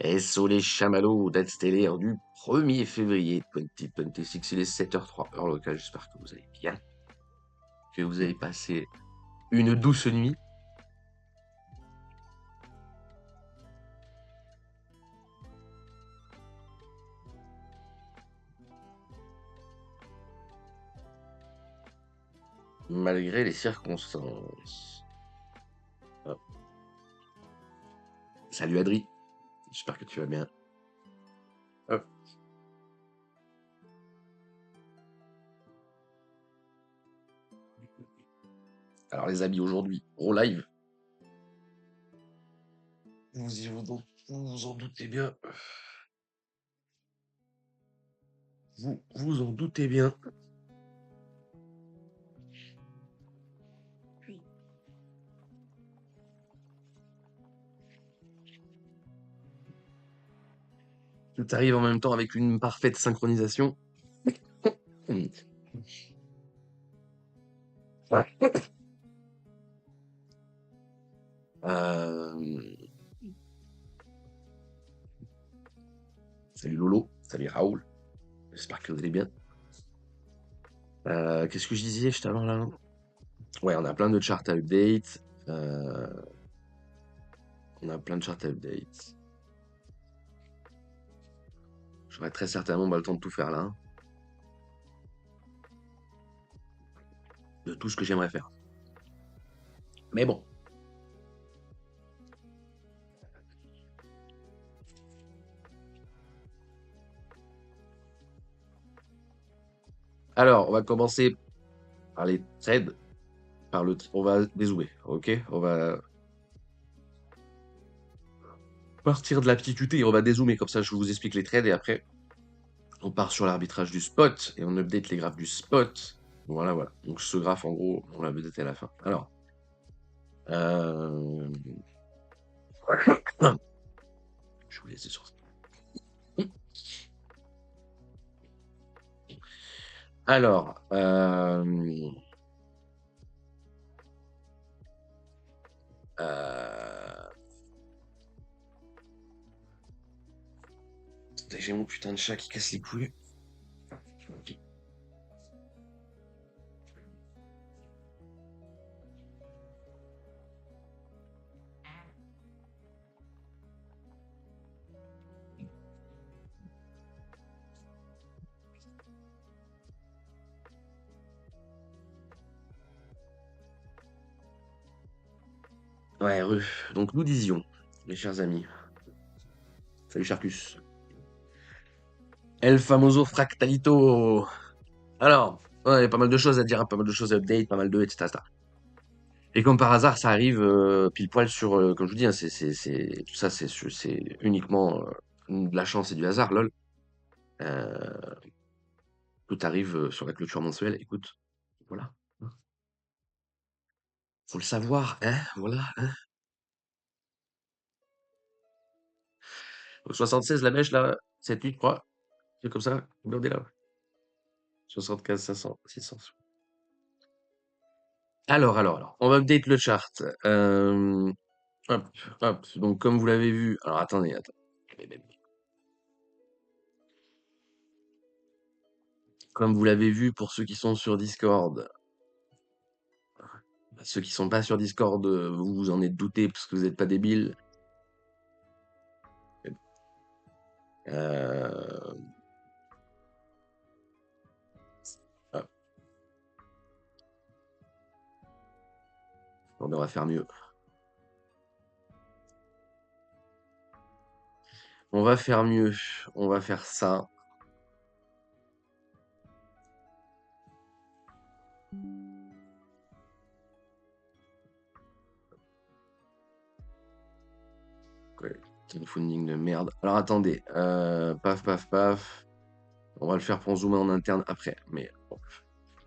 SO les chamallows, date stellaire du 1er février 2026, il est 7h03, heure locale. J'espère que vous allez bien, que vous avez passé une douce nuit. Malgré les circonstances. Hop. Salut Adri, j'espère que tu vas bien. Hop. Alors les amis, aujourd'hui, au live, vous en doutez bien. Vous en doutez bien. Tout arrive en même temps avec une parfaite synchronisation. Euh, Salut Lolo, salut Raoul, j'espère que vous allez bien. Qu'est-ce que je disais juste avant là? Ouais, on a plein de charts à update. Euh, on a plein de charts à update. J'aurai très certainement pas le temps de tout faire là, hein, de tout ce que j'aimerais faire. Mais bon. Alors, on va commencer par les trades, on va dézoomer, ok? On va partir de la petite UT et on va dézoomer, comme ça je vous explique les trades et après on part sur l'arbitrage du spot et on update les graphes du spot. Voilà, voilà. Donc ce graphe, en gros, on l'a updaté à la fin. Alors, euh... je vous laisse sur ça. Alors, euh, j'ai mon putain de chat qui casse les couilles. Ok. Ouais, donc nous disions, mes chers amis, salut Charcus, El famoso fractalito. Alors, ouais, il y a pas mal de choses à dire, hein, pas mal de choses à update, pas mal de etc. etc. Et comme par hasard, ça arrive pile poil sur, comme je vous dis, hein, tout ça, c'est uniquement de la chance et du hasard, lol. Euh, Tout arrive sur la clôture mensuelle. Écoute, voilà. Faut le savoir, hein, voilà. Hein. Au 76, la mèche, là, 7, 8, 3, c'est comme ça, regardez là. 75, 500, 600. Alors, on va update le chart. Hop, hop. Donc, comme vous l'avez vu, alors attendez. Comme vous l'avez vu pour ceux qui sont sur Discord, ceux qui sont pas sur Discord, vous vous en êtes douté parce que vous n'êtes pas débiles. Euh, hop, on va faire mieux. On va faire mieux. On va faire ça. Ouais, crowdfunding de merde. Alors attendez. Paf, paf, paf. On va le faire pour zoomer en interne après. Mais bon,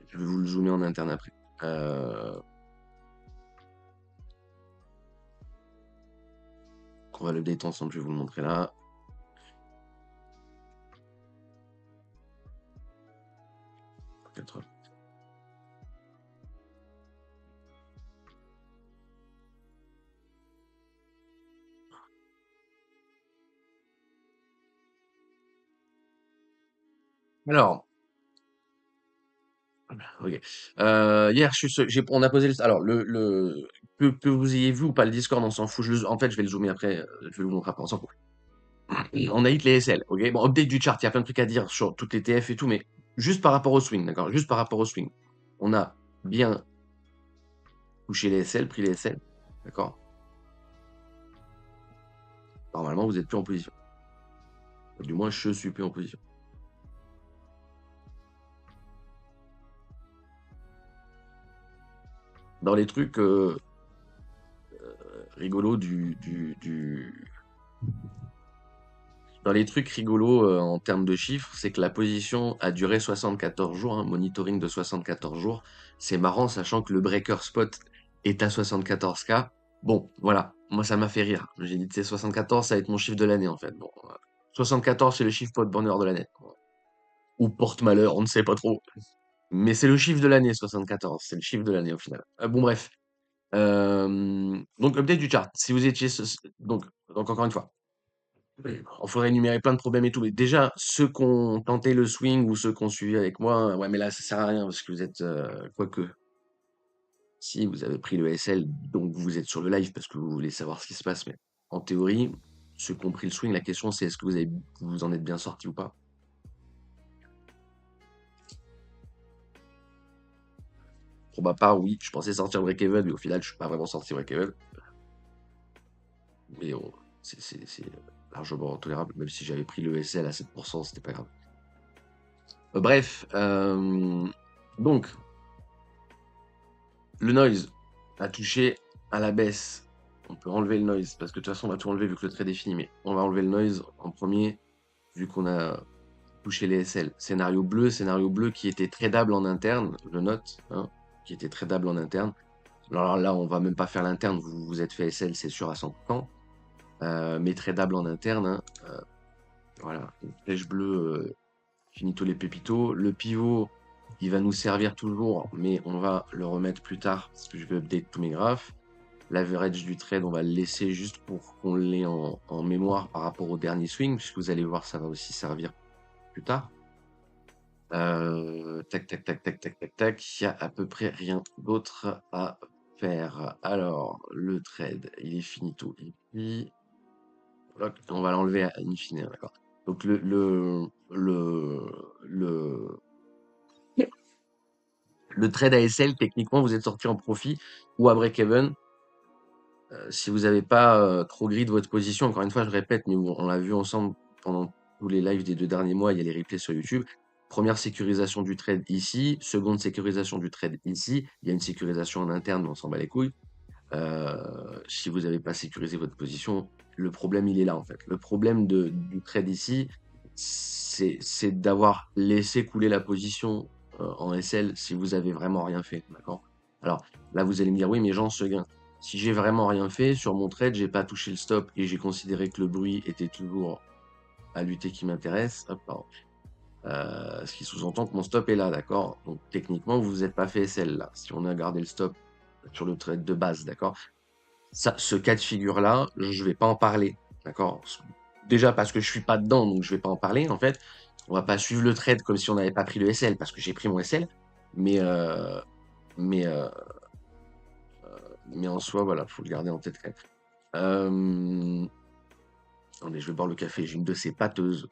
je vais vous le zoomer en interne après. On va le update ensemble. Je vais vous le montrer là. Alors, ok. Hier, on a posé alors que vous ayez vu ou pas le Discord, on s'en fout. En fait, je vais le zoomer après. Je vais vous montrer après. On s'en fout. On a hit les SL, ok. Bon, update du chart. Il y a plein de trucs à dire sur toutes les TF et tout, mais juste par rapport au swing, d'accord. Juste par rapport au swing, on a bien touché les SL, pris les SL, d'accord. Normalement, vous êtes plus en position. Du moins, je suis plus en position. Dans les trucs rigolos dans les trucs rigolos en termes de chiffres, c'est que la position a duré 74 jours, un monitoring de 74 jours. C'est marrant, sachant que le breaker spot est à 74K. Bon, voilà, moi ça m'a fait rire. J'ai dit, c'est 74, ça va être mon chiffre de l'année en fait. Bon, 74, c'est le chiffre pot bonheur de l'année. Ou porte-malheur, on ne sait pas trop. Mais c'est le chiffre de l'année, 74. C'est le chiffre de l'année au final. Bon, bref. Donc, update du chart. Si vous étiez. Donc encore une fois, il faudrait énumérer plein de problèmes et tout. Mais déjà, ceux qui ont tenté le swing ou ceux qui ont suivi avec moi, ouais, mais là, ça sert à rien parce que vous êtes. Quoique, si vous avez pris le SL, donc vous êtes sur le live parce que vous voulez savoir ce qui se passe. Mais en théorie, ceux qui ont pris le swing, la question c'est est-ce que vous en êtes bien sorti ou pas? Pour ma part, oui, je pensais sortir break-even, mais au final, je suis pas vraiment sorti break-even. Mais c'est largement tolérable, même si j'avais pris le SL à 7%, c'était pas grave. Bref, donc, le noise a touché à la baisse. On peut enlever le noise, parce que de toute façon, on va tout enlever vu que le trade est fini, mais on va enlever le noise en premier, vu qu'on a touché les SL. Scénario bleu qui était tradable en interne, je note, hein, qui était tradable en interne. Alors là, on va même pas faire l'interne, vous vous êtes fait SL, c'est sûr à 100%. Mais tradable en interne, hein. Voilà, une flèche bleue, finito les pépitos. Le pivot, il va nous servir toujours, mais on va le remettre plus tard parce que je vais update tous mes graphes. L'average du trade, on va le laisser juste pour qu'on l'ait en mémoire par rapport au dernier swing, puisque vous allez voir, ça va aussi servir plus tard. Tac, tac, tac, tac, tac, tac, tac. Il y a à peu près rien d'autre à faire. Alors, le trade, il est finito ici. On va l'enlever à infini, d'accord. Donc le trade ASL, techniquement, vous êtes sorti en profit ou à break-even. Si vous n'avez pas trop gris de votre position, encore une fois, je répète, mais on l'a vu ensemble pendant tous les lives des 2 derniers mois, il y a les replays sur YouTube. Première sécurisation du trade ici, seconde sécurisation du trade ici. Il y a une sécurisation en interne, mais on s'en bat les couilles. Si vous n'avez pas sécurisé votre position, le problème, il est là, en fait. Le problème du trade ici, c'est d'avoir laissé couler la position en SL si vous avez vraiment rien fait, d'accord? Alors, là, vous allez me dire, oui, mais Jean Seguin, si j'ai vraiment rien fait, sur mon trade, j'ai pas touché le stop et j'ai considéré que le bruit était toujours à lutter qui m'intéresse, hop, pardon. Ce qui sous-entend que mon stop est là, d'accord? Donc, techniquement, vous vous êtes pas fait SL, là, si on a gardé le stop sur le trade de base, d'accord? Ça, ce cas de figure-là, je vais pas en parler, d'accord? Déjà parce que je suis pas dedans, donc je vais pas en parler, en fait. On va pas suivre le trade comme si on n'avait pas pris le SL, parce que j'ai pris mon SL. Mais, euh, mais, euh, mais en soi, voilà, faut le garder en tête quand même. Attendez, je vais boire le café. J'ai une de ces pâteuses.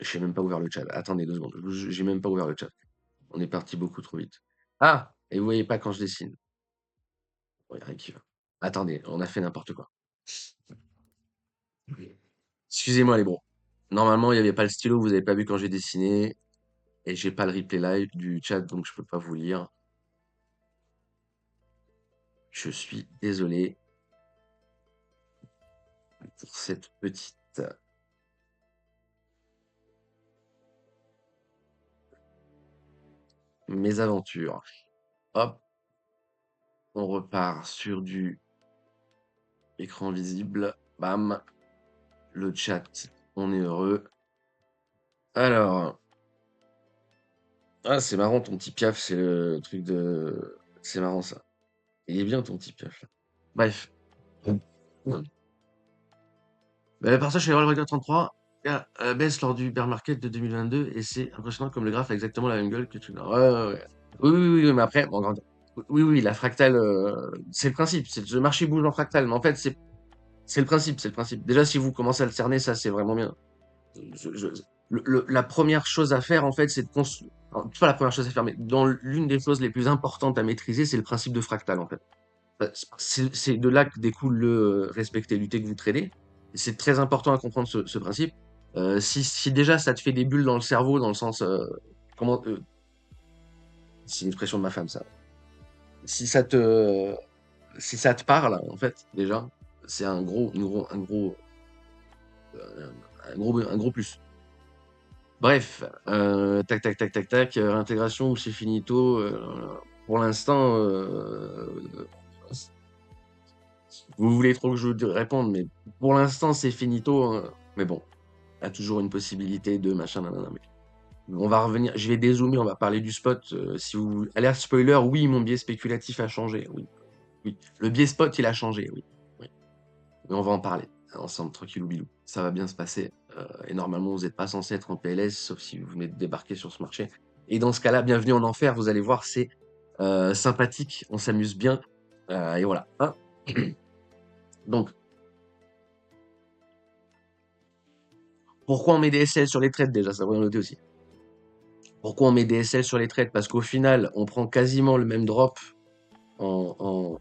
Je n'ai même pas ouvert le chat. Attendez 2 secondes. J'ai même pas ouvert le chat. On est parti beaucoup trop vite. Ah! Et vous voyez pas quand je dessine. Il y a rien qui va. Attendez, on a fait n'importe quoi. Excusez-moi les bros. Normalement, il n'y avait pas le stylo, vous avez pas vu quand j'ai dessiné. Et j'ai pas le replay live du chat, donc je peux pas vous lire. Je suis désolé pour cette petite mésaventure. Hop, on repart sur du écran visible. Bam, le chat, on est heureux. Alors, ah, c'est marrant ton petit piaf, c'est le truc de. C'est marrant ça. Il est bien ton petit piaf là. Bref. Bah, par ça, je vais voir le Record 33. baisse lors du bear market de 2022 et c'est impressionnant comme le graphe a exactement la même gueule que tu l'as. Ouais, ouais, ouais. Oui, oui, oui, oui, mais après, bon, oui, oui, la fractale, c'est le principe. Le marché bouge en fractale, mais en fait, c'est le principe, c'est le principe. Déjà, si vous commencez à le cerner, ça, c'est vraiment bien. Je- je- la première chose à faire, en fait, c'est de construire. Pas la première chose à faire, mais dans l'une des choses les plus importantes à maîtriser, c'est le principe de fractal, en fait. C'est de là que découle le respecter, lutter que vous tradez. Et c'est très important à comprendre ce principe. Si déjà ça te fait des bulles dans le cerveau, dans le sens, comment, c'est une expression de ma femme, ça. Si ça te, si ça te parle, en fait, déjà, c'est euh, un gros plus. Bref, tac, tac, tac, tac, tac, intégration ou c'est finito. Pour l'instant, vous voulez trop que je vous réponde, mais pour l'instant, c'est finito, hein. Mais bon, il y a toujours une possibilité de machin, nanana, mais on va revenir. Je vais dézoomer, on va parler du spot. Si vous, alerte spoiler, oui, mon biais spéculatif a changé. Oui, oui. Le biais spot, il a changé. Oui, oui. Mais on va en parler ensemble, tranquillou bilou. Ça va bien se passer. Et normalement, vous n'êtes pas censé être en PLS, sauf si vous venez de débarquer sur ce marché. Et dans ce cas-là, bienvenue en enfer. Vous allez voir, c'est sympathique. On s'amuse bien. Et voilà, hein. Donc, pourquoi on met des SL sur les trades déjà? Ça va noter aussi. Pourquoi on met des SL sur les trades? Parce qu'au final, on prend quasiment le même drop en,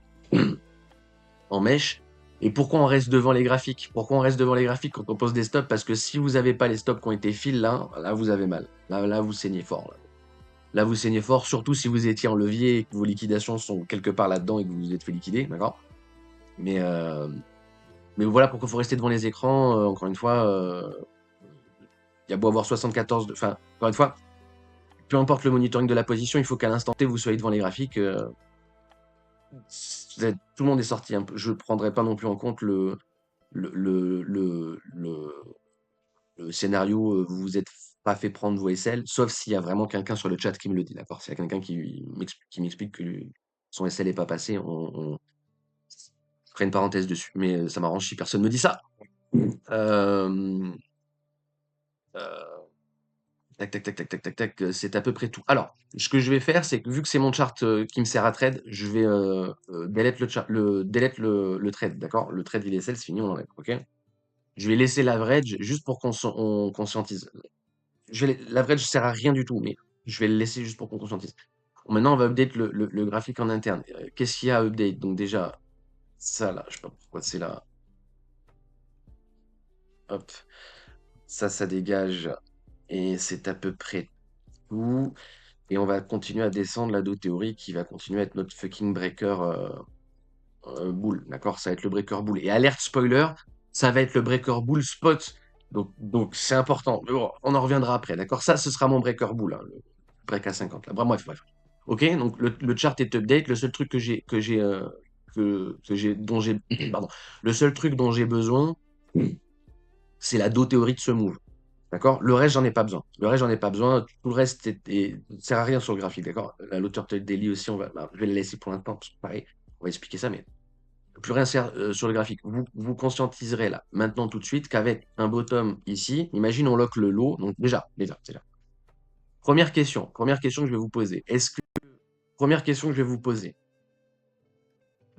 en mèche. Et pourquoi on reste devant les graphiques? Pourquoi on reste devant les graphiques quand on pose des stops? Parce que si vous n'avez pas les stops qui ont été fill là, vous avez mal. Là, vous saignez fort. Là, vous saignez fort, surtout si vous étiez en levier et que vos liquidations sont quelque part là-dedans et que vous vous êtes fait liquider, d'accord? Mais, euh, mais voilà pourquoi il faut rester devant les écrans. Encore une fois, il y a beau avoir 74, enfin, encore une fois, peu importe le monitoring de la position, il faut qu'à l'instant T, vous soyez devant les graphiques. Tout le monde est sorti un peu. Je ne prendrai pas non plus en compte le, le, le, le, le scénario, vous vous êtes pas fait prendre vos SL, sauf s'il y a vraiment quelqu'un sur le chat qui me le dit, d'accord? S'il y a quelqu'un qui m'explique que son SL est pas passé, je ferai une parenthèse dessus. Mais ça m'arrange si personne me dit ça. Euh, euh, Tac, tac, tac, tac, tac, tac, tac, c'est à peu près tout. Alors, ce que je vais faire, c'est que vu que c'est mon chart qui me sert à trade, je vais delete le trade, d'accord? Le trade il est c'est fini, on enlève, ok? Je vais laisser l'average juste pour on conscientise. L'average sert à rien du tout, mais je vais le laisser juste pour qu'on conscientise. Bon, maintenant, on va update le graphique en interne. Qu'est-ce qu'il y a à update? Donc déjà, ça là, je sais pas pourquoi c'est là. Hop, ça dégage. Et c'est à peu près tout. Et on va continuer à descendre la Do théorie qui va continuer à être notre fucking breaker bull. D'accord? Ça va être le breaker bull. Et alerte spoiler, ça va être le breaker bull spot. Donc c'est important. Mais bon, on en reviendra après. D'accord? Ça, ce sera mon breaker bull, hein, le break à 50 là. Bref, bref. Ok, donc le chart est update. Le seul truc dont j'ai, pardon, le seul truc dont j'ai besoin, c'est la Do théorie de ce move. D'accord? Le reste, j'en ai pas besoin. Le reste, j'en ai pas besoin. Tout le reste sert à rien sur le graphique. D'accord? La l'auteur daily aussi, je vais le laisser pour l'instant, parce que pareil, on va expliquer ça, mais plus rien sert sur le graphique. Vous conscientiserez là, maintenant, tout de suite, qu'avec un bottom ici, imagine on lock le low. Donc, déjà, c'est là. Première question que je vais vous poser. Première question que je vais vous poser.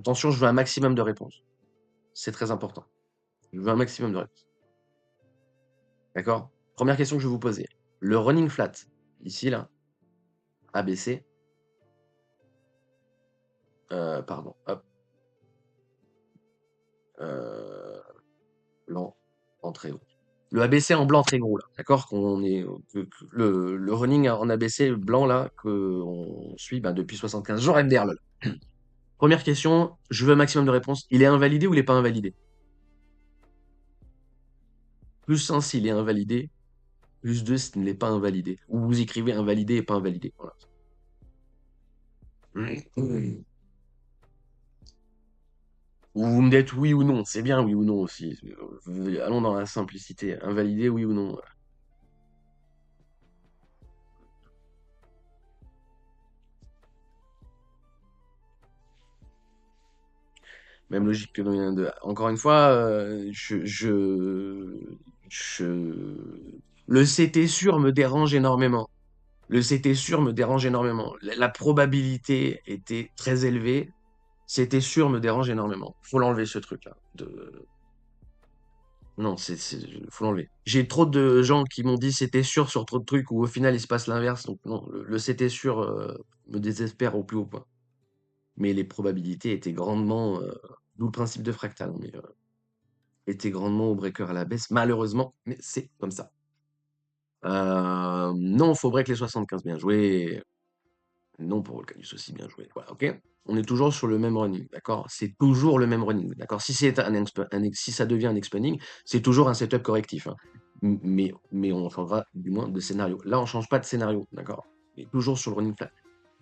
Attention, je veux un maximum de réponses. C'est très important. Je veux un maximum de réponses. D'accord? Première question que je vais vous poser. Le running flat, ici, là, ABC, pardon, hop, euh, blanc en très haut. Le ABC en blanc très gros, là, d'accord? Le running en ABC blanc, là, qu'on suit ben, depuis 75 jours MDR, lol. Première question, je veux un maximum de réponses. Il est invalidé ou il n'est pas invalidé? Plus 1 s'il est invalidé, plus 2 s'il ne l'est pas invalidé. Ou vous écrivez invalidé et pas invalidé. Voilà. Ou vous me dites oui ou non. C'est bien oui ou non aussi. Allons dans la simplicité. Invalidé, oui ou non. Même logique que dans les 2. Encore une fois, Le CT sûr me dérange énormément. Le CT sûr me dérange énormément. La probabilité était très élevée. CT sûr me dérange énormément. Faut l'enlever ce truc-là. Non, faut l'enlever. J'ai trop de gens qui m'ont dit c'était sûr sur trop de trucs où au final il se passe l'inverse. Donc non, le c'était sûr me désespère au plus haut point. Mais les probabilités étaient grandement, d'où le principe de fractal, hein, mais étaient grandement au breaker à la baisse, malheureusement, mais c'est comme ça. Non, faut break les 75, bien joué. Non pour Volcanus aussi, bien joué. Voilà, ok. On est toujours sur le même running, d'accord? C'est toujours le même running, d'accord? Si c'est si ça devient un expanding, c'est toujours un setup correctif, hein. Mais on changera du moins de scénario. Là, on change pas de scénario, d'accord? Mais toujours sur le running flat.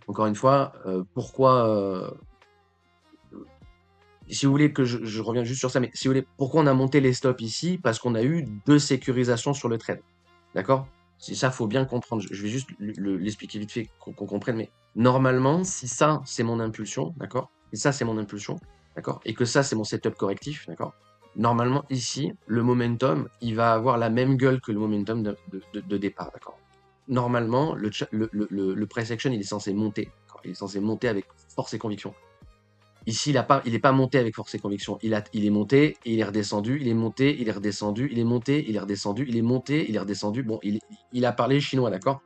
Encore une fois, pourquoi si vous voulez que je reviens juste sur ça, mais si vous voulez, pourquoi on a monté les stops ici? Parce qu'on a eu 2 sécurisations sur le trade. D'accord? C'est ça, faut bien comprendre. Je vais juste l'expliquer vite fait qu'on comprenne, mais normalement, si ça, c'est mon impulsion, d'accord? Et ça, c'est mon impulsion, d'accord? Et que ça, c'est mon setup correctif, d'accord? Normalement, ici, le momentum, il va avoir la même gueule que le momentum de départ, d'accord? Normalement, le price action, il est censé monter, d'accord? Il est censé monter avec force et conviction. Ici, il est pas monté avec force et conviction. Il est monté, et il est redescendu, il est monté, il est redescendu, il est monté, il est redescendu, il est monté, il est redescendu. Bon, il a parlé chinois, d'accord?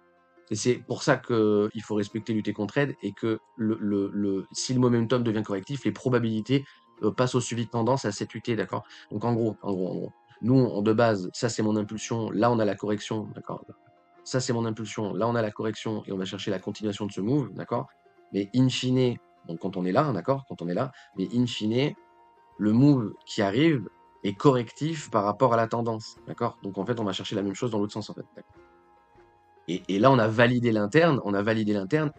Et c'est pour ça qu'il faut respecter lutter contre aide et que si le momentum devient correctif, les probabilités passent au suivi de tendance à cette UT, d'accord? Donc en gros, nous, de base, ça c'est mon impulsion, là on a la correction, d'accord? Ça c'est mon impulsion, là on a la correction et on va chercher la continuation de ce move, d'accord? Mais in fine, donc quand on est là, d'accord? Quand on est là, mais in fine, le move qui arrive est correctif par rapport à la tendance, d'accord? Donc en fait, on va chercher la même chose dans l'autre sens, en fait. Et là, on a validé l'interne,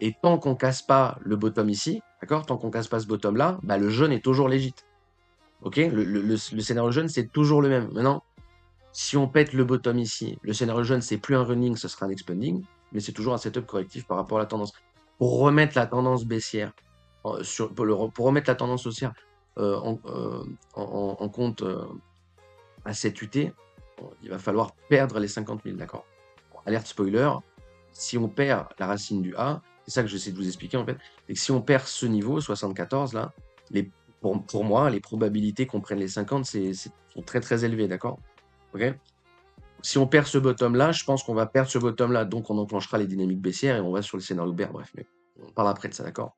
et tant qu'on casse pas le bottom ici, d'accord? Tant qu'on casse pas ce bottom-là, bah, le jaune est toujours légit. Ok? Le scénario jaune, c'est toujours le même. Maintenant, si on pète le bottom ici, le scénario jaune, c'est plus un running, ce sera un expanding, mais c'est toujours un setup correctif par rapport à la tendance. Pour remettre la tendance baissière, pour remettre la tendance haussière en compte à cette UT, il va falloir perdre les 50 000, d'accord? Alerte spoiler, si on perd la racine du A, c'est ça que j'essaie de vous expliquer en fait, c'est que si on perd ce niveau, 74 là, pour moi, les probabilités qu'on prenne les 50 sont très très élevées, d'accord? Ok? Si on perd ce bottom là, je pense qu'on va perdre ce bottom là, donc on enclenchera les dynamiques baissières et on va sur le scénario bear, bref, mais on parle après de ça, d'accord?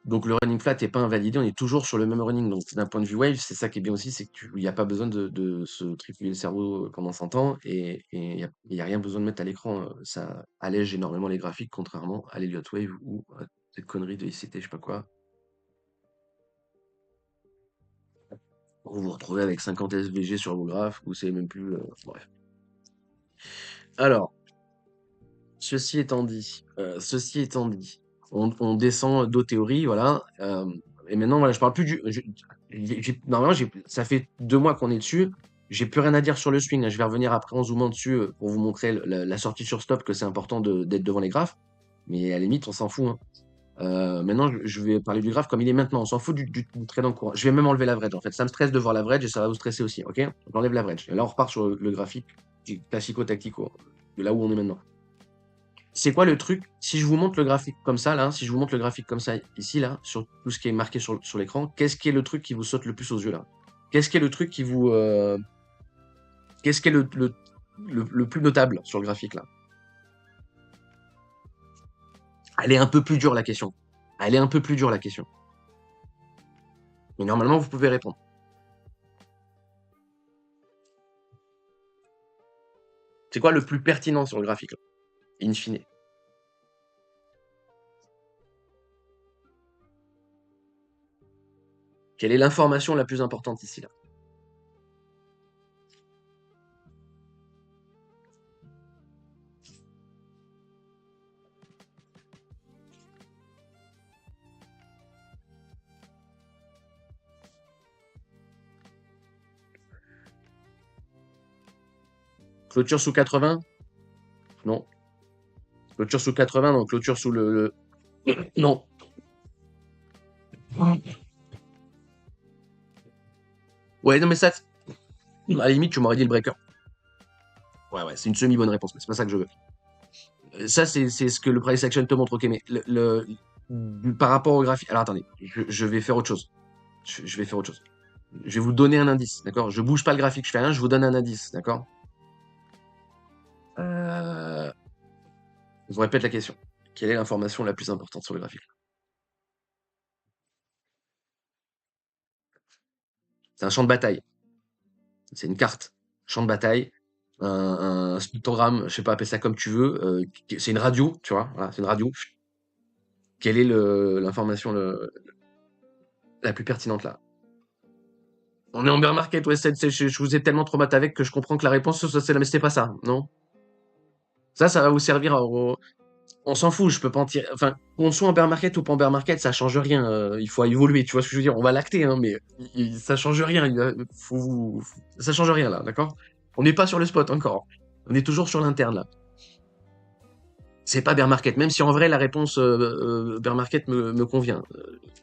Donc le running flat n'est pas invalidé, on est toujours sur le même running. Donc d'un point de vue wave, c'est ça qui est bien aussi, c'est qu'il n'y a pas besoin de se triturer le cerveau pendant 100 ans et il n'y a rien besoin de mettre à l'écran. Ça allège énormément les graphiques, contrairement à l'Elliott Wave ou à cette connerie de ICT, je sais pas quoi. Vous vous retrouvez avec 50 SVG sur vos graphes, vous savez même plus. Bref. Alors, ceci étant dit, on descend d'eau théorie, voilà. Et maintenant, voilà, je parle plus du. Normalement, ça fait 2 mois qu'on est dessus. J'ai plus rien à dire sur le swing, hein. Je vais revenir après en zoomant dessus pour vous montrer la sortie sur stop, que c'est important d'être devant les graphes. Mais à la limite, on s'en fout, hein. Maintenant, je vais parler du graphe comme il est maintenant. On s'en fout du trade en cours. Je vais même enlever l'average, en fait. Ça me stresse de voir l'average et ça va vous stresser aussi, ok? J'enlève l'average. Et là, on repart sur le graphique classico-tactico, de là où on est maintenant. C'est quoi le truc? Si je vous montre le graphique comme ça, là, si je vous montre le graphique comme ça, ici, là, sur tout ce qui est marqué sur l'écran, qu'est-ce qui est le truc qui vous saute le plus aux yeux, là? Qu'est-ce qui est le truc qui vous... qu'est-ce qui est le plus notable sur le graphique, là? Elle est un peu plus dure, la question. Elle est un peu plus dure, la question. Mais normalement, vous pouvez répondre. C'est quoi le plus pertinent sur le graphique, là, in fine? Quelle est l'information la plus importante ici, là? Clôture sous 80? Non. Clôture sous 80, non. Clôture sous Non. Ouais, non, mais ça, à la limite, tu m'aurais dit le breaker. Ouais, ouais, c'est une semi-bonne réponse, mais c'est pas ça que je veux. Ça, c'est ce que le price action te montre, ok, mais par rapport au graphique. Alors attendez, je vais faire autre chose. Je vais faire autre chose. Je vais vous donner un indice, d'accord? Je bouge pas le graphique, je fais rien, je vous donne un indice, d'accord? Je vous répète la question. Quelle est l'information la plus importante sur le graphique? C'est un champ de bataille. C'est une carte. Champ de bataille. Un spectrogramme, je sais pas, appelle ça comme tu veux. C'est une radio, tu vois. Voilà, c'est une radio. Quelle est l'information la plus pertinente là? On est en bear market, ouais, je vous ai tellement traumatisé avec que je comprends que la réponse, c'est là, mais c'était pas ça, non? Ça va vous servir on s'en fout, je peux pas en tirer. Enfin, qu'on soit en bear market ou pas en bear market, ça change rien. Il faut évoluer, tu vois ce que je veux dire? On va l'acter, hein, mais ça change rien. Ça change rien là, d'accord? On n'est pas sur le spot encore. On est toujours sur l'interne là. C'est pas bear market, même si en vrai la réponse bear market me convient.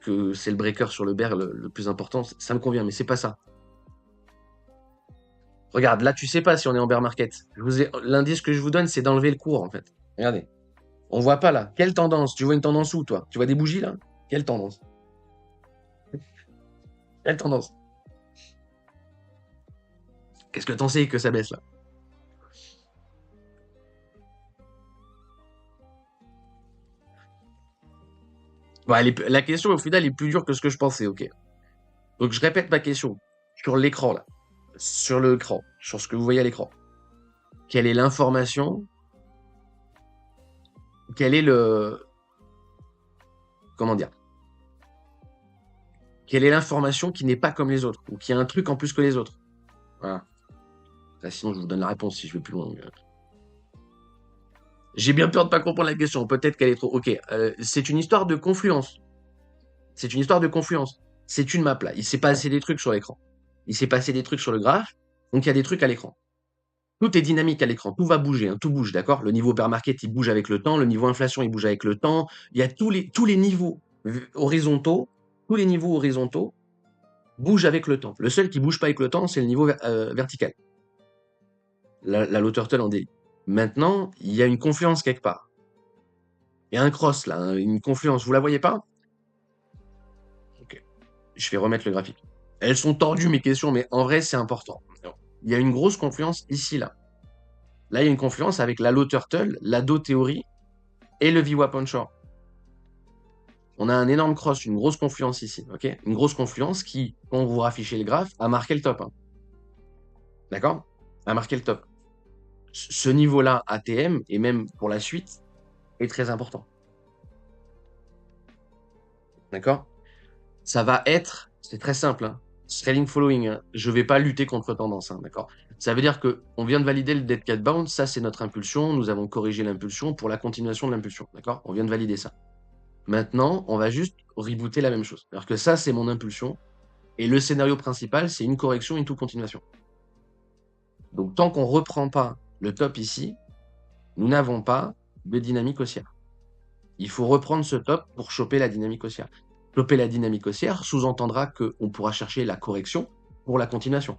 Que c'est le breaker sur le bear le plus important, ça me convient, mais c'est pas ça. Regarde, là tu sais pas si on est en bear market. L'indice que je vous donne, c'est d'enlever le cours en fait. Regardez. On voit pas là. Quelle tendance? Tu vois une tendance où, toi? Tu vois des bougies là? Quelle tendance? Quelle tendance? Qu'est-ce que t'en sais que ça baisse là? Ouais, la question au final est plus dure que ce que je pensais, ok. Donc je répète ma question. Sur l'écran là. Sur l'écran. Sur ce que vous voyez à l'écran. Quelle est l'information? Quel est le. Comment dire? Quelle est l'information qui n'est pas comme les autres? Ou qui a un truc en plus que les autres? Voilà. Là, sinon, je vous donne la réponse si je vais plus loin. J'ai bien peur de pas comprendre la question. Peut-être qu'elle est trop. Ok. C'est une histoire de confluence. C'est une histoire de confluence. C'est une map là. Il s'est passé des trucs sur l'écran. Il s'est passé des trucs sur le graphe. Donc il y a des trucs à l'écran. Tout est dynamique à l'écran. Tout va bouger. Hein, tout bouge, d'accord? Le niveau bear market, il bouge avec le temps. Le niveau inflation, il bouge avec le temps. Il y a tous les niveaux horizontaux. Tous les niveaux horizontaux bougent avec le temps. Le seul qui bouge pas avec le temps, c'est le niveau vertical. La low turtle en daily. Maintenant, il y a une confluence quelque part. Il y a un cross là, hein, une confluence. Vous la voyez pas? Ok. Je vais remettre le graphique. Elles sont tordues mes questions, mais en vrai, c'est important. Il y a une grosse confluence ici, là. Là, il y a une confluence avec la low turtle, la do théorie et le VWAP onshore. On a un énorme cross, une grosse confluence ici, ok? Une grosse confluence qui, quand vous raffichez le graphe, a marqué le top. Hein. D'accord? A marqué le top. Ce niveau-là, ATM, et même pour la suite, est très important. D'accord? Ça va être, c'est très simple, hein, trailing following. Hein. Je ne vais pas lutter contre tendance, hein, d'accord? Ça veut dire que on vient de valider le dead cat bounce, ça c'est notre impulsion, nous avons corrigé l'impulsion pour la continuation de l'impulsion, d'accord? On vient de valider ça. Maintenant, on va juste rebooter la même chose. Alors que ça c'est mon impulsion, et le scénario principal c'est une correction et une toute continuation. Donc tant qu'on ne reprend pas le top ici, nous n'avons pas de dynamique haussière. Il faut reprendre ce top pour choper la dynamique haussière. Choper la dynamique haussière sous-entendra qu'on pourra chercher la correction pour la continuation.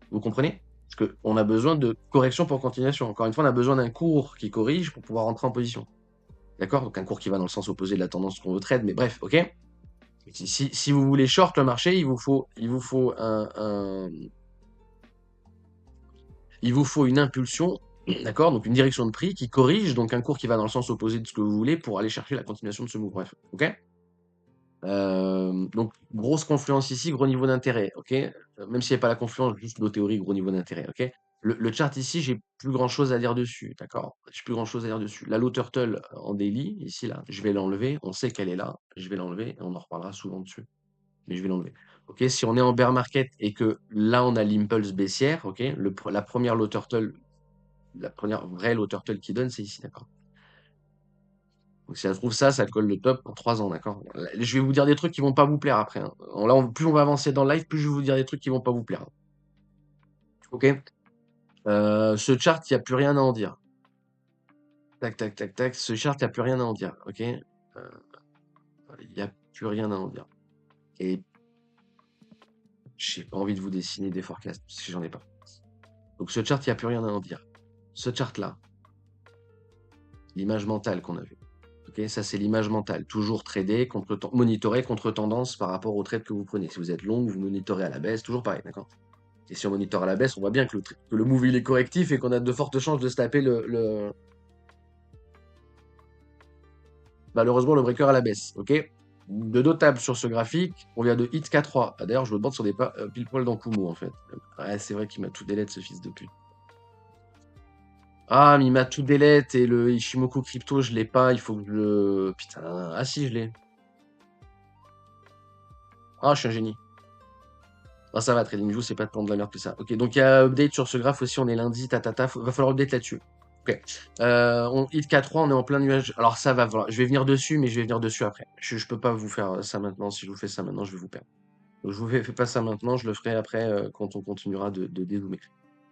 Vous comprenez? Parce qu'on a besoin de correction pour continuation. Encore une fois, on a besoin d'un cours qui corrige pour pouvoir rentrer en position. D'accord? Donc un cours qui va dans le sens opposé de la tendance qu'on veut trade, mais bref, ok? Si vous voulez short le marché, il vous faut une impulsion, d'accord? Donc une direction de prix qui corrige, donc un cours qui va dans le sens opposé de ce que vous voulez pour aller chercher la continuation de ce move. Bref, ok? Donc grosse confluence ici, gros niveau d'intérêt, ok? Même s'il n'y a pas la confluence, juste nos théories, gros niveau d'intérêt, ok? Le chart ici, j'ai plus grand chose à dire dessus, d'accord? J'ai plus grand chose à dire dessus. La low turtle en daily, ici là, je vais l'enlever. On sait qu'elle est là, je vais l'enlever et on en reparlera souvent dessus. Mais je vais l'enlever. Ok, si on est en bear market et que là on a l'impulse baissière, ok, la première low turtle, la première vraie low turtle qui donne, c'est ici, d'accord? Donc si elle trouve ça, ça colle le top pour 3 ans, d'accord? Je vais vous dire des trucs qui vont pas vous plaire après. Hein. Là, plus on va avancer dans le live, plus je vais vous dire des trucs qui vont pas vous plaire. Hein. Ok? Ce chart, il n'y a plus rien à en dire. Tac, tac, tac, tac. Ce chart, il n'y a plus rien à en dire. Ok? Il n'y a plus rien à en dire. Et j'ai pas envie de vous dessiner des forecasts, parce que j'en ai pas. Donc ce chart, il n'y a plus rien à en dire. ce chart-là, l'image mentale qu'on a vue. Ok, ça c'est l'image mentale, toujours trader, monitorer contre tendance par rapport au trade que vous prenez. Si vous êtes long, vous monitorez à la baisse, toujours pareil, d'accord? Et si on monitore à la baisse, on voit bien que le move il est correctif et qu'on a de fortes chances de se taper malheureusement le breaker à la baisse, ok? De notable sur ce graphique, on vient de hit K3. Ah, d'ailleurs, je le demande sur des pas pile poil dans Kumo en fait. Ouais, c'est vrai qu'il m'a tout delete ce fils de pute. Ah, mais il m'a tout delete et le Ishimoku Crypto, je l'ai pas, il faut que je le. Putain, ah si, je l'ai. Ah, je suis un génie. Ah, ça va, TradingView, c'est pas tant de la merde que ça. Ok, donc il y a update sur ce graphe aussi, on est lundi, va falloir update là-dessus. Ok. Hit K3, on est en plein nuage. Alors ça va, voilà. Je vais venir dessus, mais je vais venir dessus après. Je peux pas vous faire ça maintenant. Si je vous fais ça maintenant, je vais vous perdre. Donc je vous fais pas ça maintenant, je le ferai après quand on continuera de dézoomer.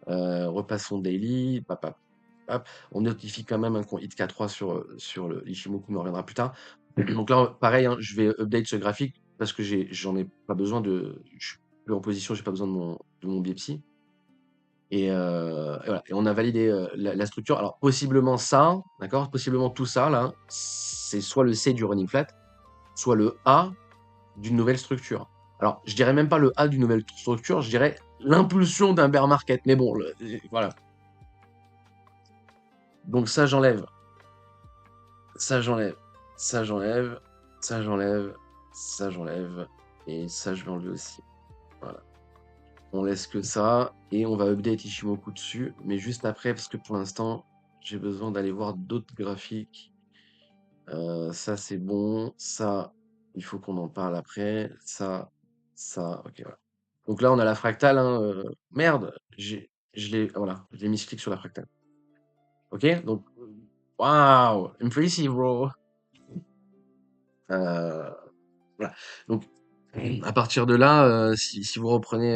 Repassons daily, hop. On notifie quand même un hit K3 sur le Ishimoku, on en reviendra plus tard. Donc là, pareil, hein, je vais update ce graphique parce que j'en ai pas besoin je suis plus en position, j'ai pas besoin de mon biais psy. Et voilà. Et on a validé la structure. Alors, possiblement ça, d'accord? Possiblement tout ça, là, c'est soit le C du running flat, soit le A d'une nouvelle structure. Alors, je dirais même pas le A d'une nouvelle structure, je dirais l'impulsion d'un bear market. Mais bon, voilà. Donc ça, j'enlève. Ça, j'enlève. Ça, j'enlève. Ça, j'enlève. Ça, j'enlève. Et ça, je vais enlever aussi. Voilà. On laisse que ça. Et on va update Ishimoku dessus. Mais juste après, parce que pour l'instant, j'ai besoin d'aller voir d'autres graphiques. Ça, c'est bon. Ça, il faut qu'on en parle après. Ça. Ok, voilà. Donc là, on a la fractale. Hein, merde, voilà, j'ai mis clic sur la fractale. Ok, donc, waouh, impressive, bro. Euh, voilà. Donc, à partir de là, si vous reprenez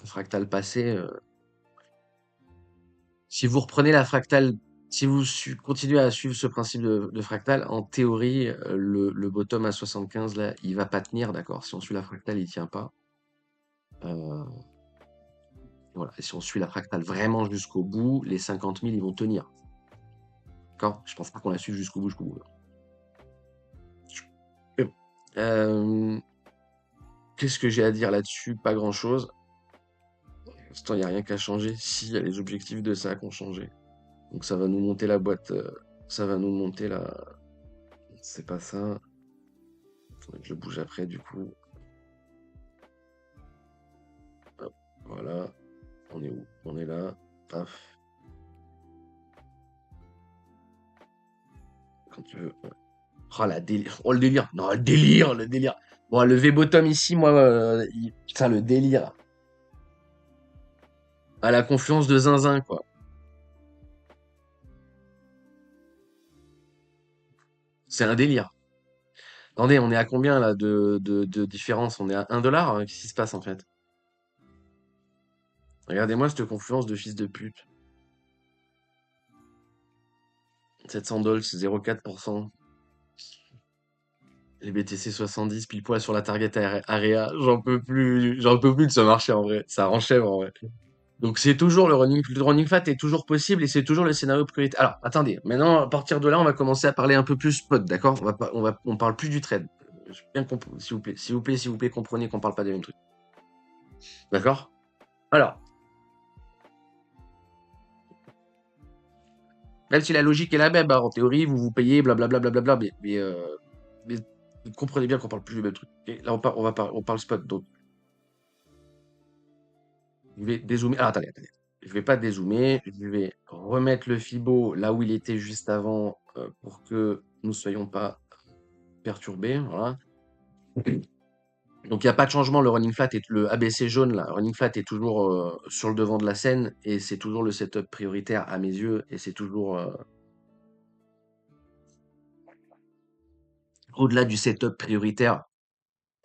fractale passée, si vous reprenez la fractale, si vous continuez à suivre ce principe de fractale, en théorie, le bottom à 75, là, il va pas tenir, d'accord? Si on suit la fractale, il tient pas. Euh, voilà. Et si on suit la fractale vraiment jusqu'au bout, les 50 000, ils vont tenir. D'accord? Je pense pas qu'on la suive jusqu'au bout. Qu'est-ce que j'ai à dire là-dessus? Pas grand-chose. Pour l'instant, il n'y a rien qu'à changer. Si, il y a les objectifs de ça qui ont changé. Donc ça va nous monter la boîte. Ça va nous monter la. C'est pas ça. Faudrait que je bouge après, du coup. Hop, voilà. On est où? On est là. Paf. Quand tu veux. Ouais. Oh, oh, le délire. Non, le délire. Bon, le V-bottom ici, moi, putain, le délire. À la confiance de Zinzin, quoi. C'est un délire. Attendez, on est à combien là de différence? On est à 1 $? Qu'est-ce qui se passe en fait? Regardez-moi cette confluence de fils de pute. 700 $, 0,4%. Les BTC 70, pile poil sur la target area. J'en peux plus de ce marché en vrai. Ça renchèvre en vrai. Donc c'est toujours le running flat est toujours possible et c'est toujours le scénario prioritaire. Alors attendez, maintenant à partir de là, on va commencer à parler un peu plus spot, d'accord? On parle plus du trade. Bien s'il vous plaît, comprenez qu'on parle pas des mêmes trucs. D'accord? Alors, même si la logique est la même, hein, en théorie, vous payez, blablabla, mais vous comprenez bien qu'on parle plus du même truc. Ok, là, on parle spot, donc je vais dézoomer. Ah, attendez. Je vais pas dézoomer, je vais remettre le Fibo là où il était juste avant pour que nous soyons pas perturbés. Voilà. Donc il n'y a pas de changement, le running flat et le ABC jaune, là, le running flat est toujours sur le devant de la scène et c'est toujours le setup prioritaire à mes yeux et c'est toujours au-delà du setup prioritaire.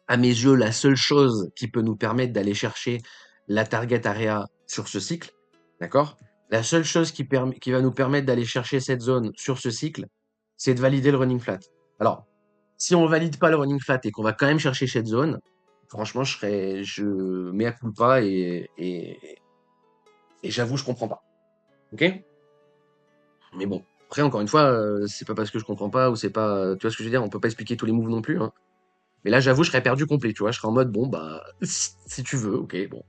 À mes yeux, la seule chose qui peut nous permettre d'aller chercher la target area sur ce cycle, d'accord? La seule chose qui va nous permettre d'aller chercher cette zone sur ce cycle, c'est de valider le running flat. Alors, si on valide pas le running flat et qu'on va quand même chercher cette zone, franchement, je mets à culpa et j'avoue, je comprends pas. ok? Mais bon, après, encore une fois, c'est pas parce que je comprends pas ou c'est pas, tu vois ce que je veux dire? On peut pas expliquer tous les moves non plus, hein. Mais là, j'avoue, je serais perdu complet, tu vois? Je serais en mode, bon, bah, si tu veux, ok, bon.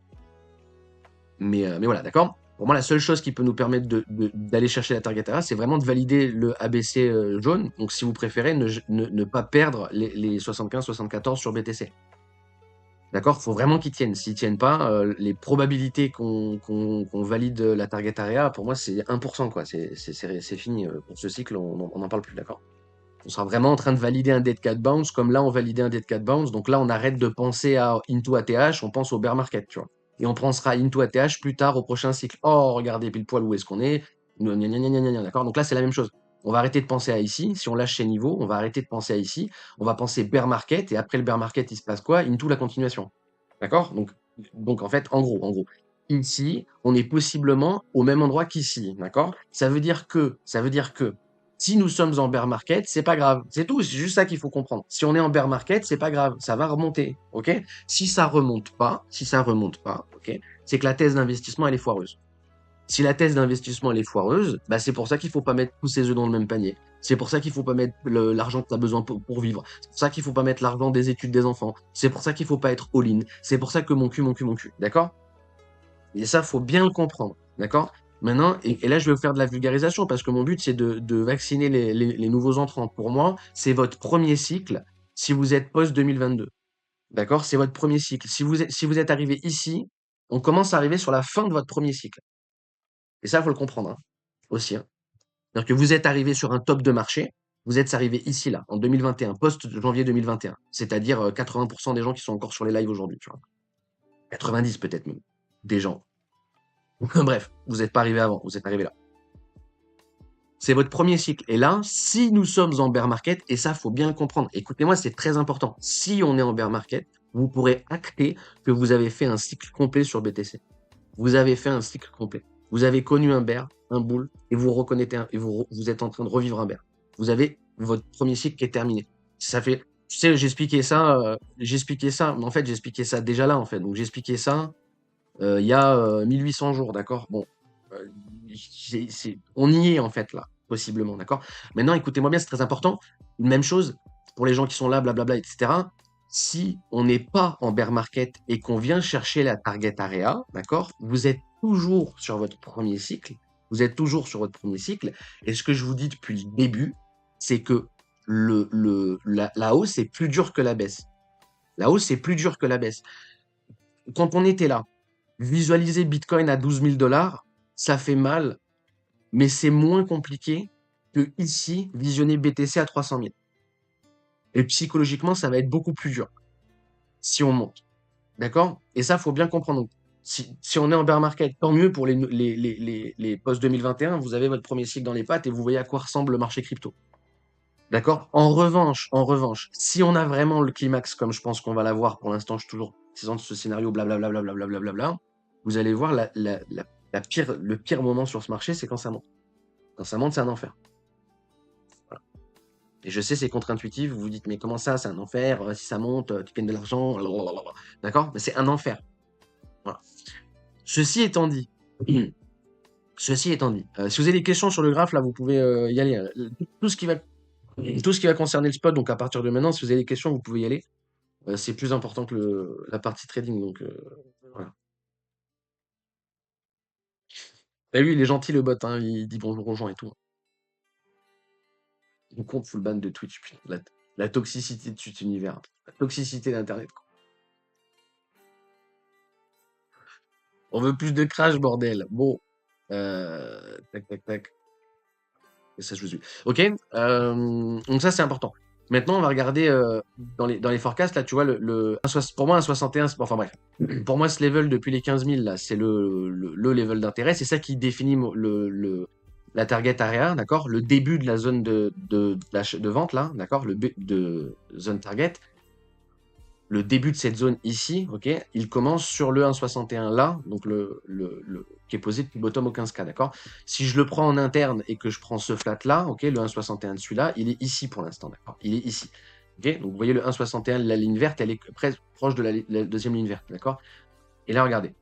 Mais voilà, d'accord? Pour moi, la seule chose qui peut nous permettre d'aller chercher la target area, c'est vraiment de valider le ABC jaune. Donc, si vous préférez, ne pas perdre les 75-74 sur BTC. D'accord? Faut vraiment qu'ils tiennent. S'ils tiennent pas, les probabilités qu'on valide la target area, pour moi, c'est 1%, quoi. C'est fini. Pour ce cycle, on n'en parle plus, d'accord? On sera vraiment en train de valider un dead cat bounce, comme là, on validait un dead cat bounce. Donc là, on arrête de penser à into ATH, on pense au bear market, tu vois. Et on pensera into ATH plus tard au prochain cycle. Oh, regardez pile poil où est-ce qu'on est. D'accord? Donc là, c'est la même chose. On va arrêter de penser à ici. Si on lâche ces niveaux, on va arrêter de penser à ici. On va penser bear market. Et après le bear market, il se passe quoi? Into la continuation. D'accord? Donc, en fait, en gros, ici, on est possiblement au même endroit qu'ici. D'accord? Ça veut dire que si nous sommes en bear market, c'est pas grave. C'est tout. C'est juste ça qu'il faut comprendre. Si on est en bear market, c'est pas grave. Ça va remonter. OK? Si ça remonte pas, OK? C'est que la thèse d'investissement, elle est foireuse. Si la thèse d'investissement elle est foireuse, bah c'est pour ça qu'il faut pas mettre tous ses œufs dans le même panier. C'est pour ça qu'il faut pas mettre l'argent que tu as besoin pour vivre. C'est pour ça qu'il faut pas mettre l'argent des études des enfants. C'est pour ça qu'il faut pas être all-in. C'est pour ça que mon cul, mon cul, mon cul. D'accord? Et ça, faut bien le comprendre. D'accord? Maintenant, et là, je vais vous faire de la vulgarisation parce que mon but, c'est de vacciner les nouveaux entrants. Pour moi, c'est votre premier cycle si vous êtes post-2022. D'accord? C'est votre premier cycle. Si vous êtes arrivé ici, on commence à arriver sur la fin de votre premier cycle. Et ça, faut le comprendre, hein, aussi, hein. C'est-à-dire que vous êtes arrivé sur un top de marché, vous êtes arrivé ici, là, en 2021, post-janvier 2021. C'est-à-dire 80% des gens qui sont encore sur les lives aujourd'hui, tu vois. 90 peut-être même, des gens. Bref, vous n'êtes pas arrivé avant, vous êtes arrivé là. C'est votre premier cycle. Et là, si nous sommes en bear market, et ça, faut bien le comprendre. Écoutez-moi, c'est très important. Si on est en bear market, vous pourrez acter que vous avez fait un cycle complet sur BTC. Vous avez fait un cycle complet. Vous avez connu un bear, un bull, et vous reconnaissez et vous êtes en train de revivre un bear. Vous avez votre premier cycle qui est terminé. Ça fait, tu sais, j'expliquais ça, mais en fait, j'expliquais ça déjà là, en fait. Donc, j'expliquais ça il y a 1800 jours, d'accord? Bon, euh, on y est, en fait, là, possiblement, d'accord? Maintenant, écoutez-moi bien, c'est très important. Une même chose pour les gens qui sont là, blablabla, etc. Si on n'est pas en bear market et qu'on vient chercher la target area, d'accord? Vous êtes toujours sur votre premier cycle. Vous êtes toujours sur votre premier cycle. Et ce que je vous dis depuis le début, c'est que la hausse est plus dure que la baisse. La hausse est plus dure que la baisse. Quand on était là, visualiser Bitcoin à 12 000 $, ça fait mal, mais c'est moins compliqué que ici, visionner BTC à 300 000. Et psychologiquement, ça va être beaucoup plus dur si on monte. D'accord? Et ça, faut bien comprendre. Donc, si on est en bear market, tant mieux pour les post 2021, vous avez votre premier cycle dans les pattes et vous voyez à quoi ressemble le marché crypto. D'accord? En revanche, si on a vraiment le climax comme je pense qu'on va l'avoir pour l'instant, je suis toujours partisan de ce scénario, blablabla, blablabla, vous allez voir le pire moment sur ce marché, c'est quand ça monte. Quand ça monte, c'est un enfer. Voilà. Et je sais, c'est contre-intuitif, vous vous dites, mais comment ça, c'est un enfer, si ça monte, tu gagnes de l'argent, blablabla. D'accord? Mais c'est un enfer. Voilà. Ceci étant dit, si vous avez des questions sur le graphe, là, vous pouvez y aller. Tout ce qui va, tout ce qui va concerner le spot, donc à partir de maintenant, si vous avez des questions, vous pouvez y aller. C'est plus important que la partie trading, donc voilà. Et lui, il est gentil, le bot, hein, il dit bonjour aux gens et tout. Il compte full ban de Twitch, putain. La toxicité de cet univers. La toxicité d'Internet, quoi. On veut plus de crash, bordel. Bon. Tac, tac, tac. Et ça, je vous suis. Ok. Donc ça, c'est important. Maintenant, on va regarder dans les forecasts, là, tu vois, pour moi, un 61, enfin bref. Pour moi, ce level depuis les 15 000, là, c'est le level d'intérêt. C'est ça qui définit la target area, d'accord? Le début de la zone de vente, là, d'accord? Le but de zone target. Le début de cette zone ici, ok, il commence sur le 1,61 là, donc qui est posé depuis bottom au 15K, d'accord? Si je le prends en interne et que je prends ce flat là, ok, le 1,61 de celui-là, il est ici pour l'instant, d'accord? Il est ici. Ok, donc vous voyez le 1,61, la ligne verte, elle est presque proche de la deuxième ligne verte, d'accord? Et là, regardez,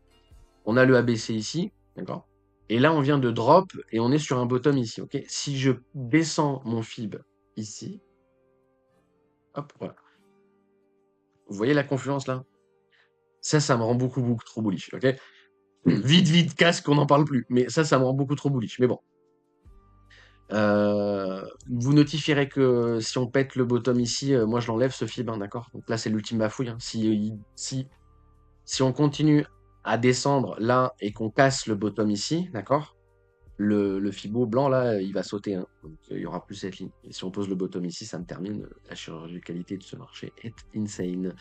on a le ABC ici, d'accord? Et là, on vient de drop et on est sur un bottom ici, ok? Si je descends mon fib ici, hop, voilà. Vous voyez la confluence là? Ça me rend beaucoup, beaucoup trop bullish, ok? Vite, vite, casque, on n'en parle plus. Mais ça me rend beaucoup trop bullish. Mais bon. Vous notifierez que si on pète le bottom ici, moi je l'enlève ce fib, hein, d'accord? Donc là, c'est l'ultime bafouille. Hein. Si on continue à descendre là et qu'on casse le bottom ici, d'accord? Le fibo blanc là, il va sauter. Hein. Donc il y aura plus cette ligne. Et si on pose le bottom ici, ça me termine. La chirurgicalité de ce marché est insane.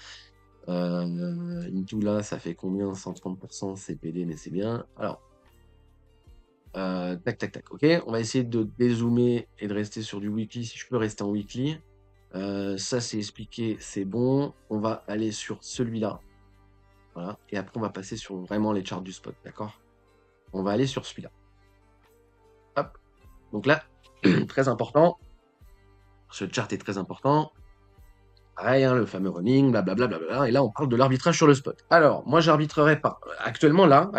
Into là, ça fait combien? 130% CPD, mais c'est bien. Alors, tac, tac, tac. Ok, on va essayer de dézoomer et de rester sur du weekly. Si je peux rester en weekly. Ça, c'est expliqué, c'est bon. On va aller sur celui-là. Voilà. Et après, on va passer sur vraiment les charts du spot. D'accord? On va aller sur celui-là. Hop. Donc là, très important. Ce chart est très important. Pareil, hein, le fameux running, blablabla. Et là, on parle de l'arbitrage sur le spot. Alors, moi, j'arbitrerai pas. Actuellement, là,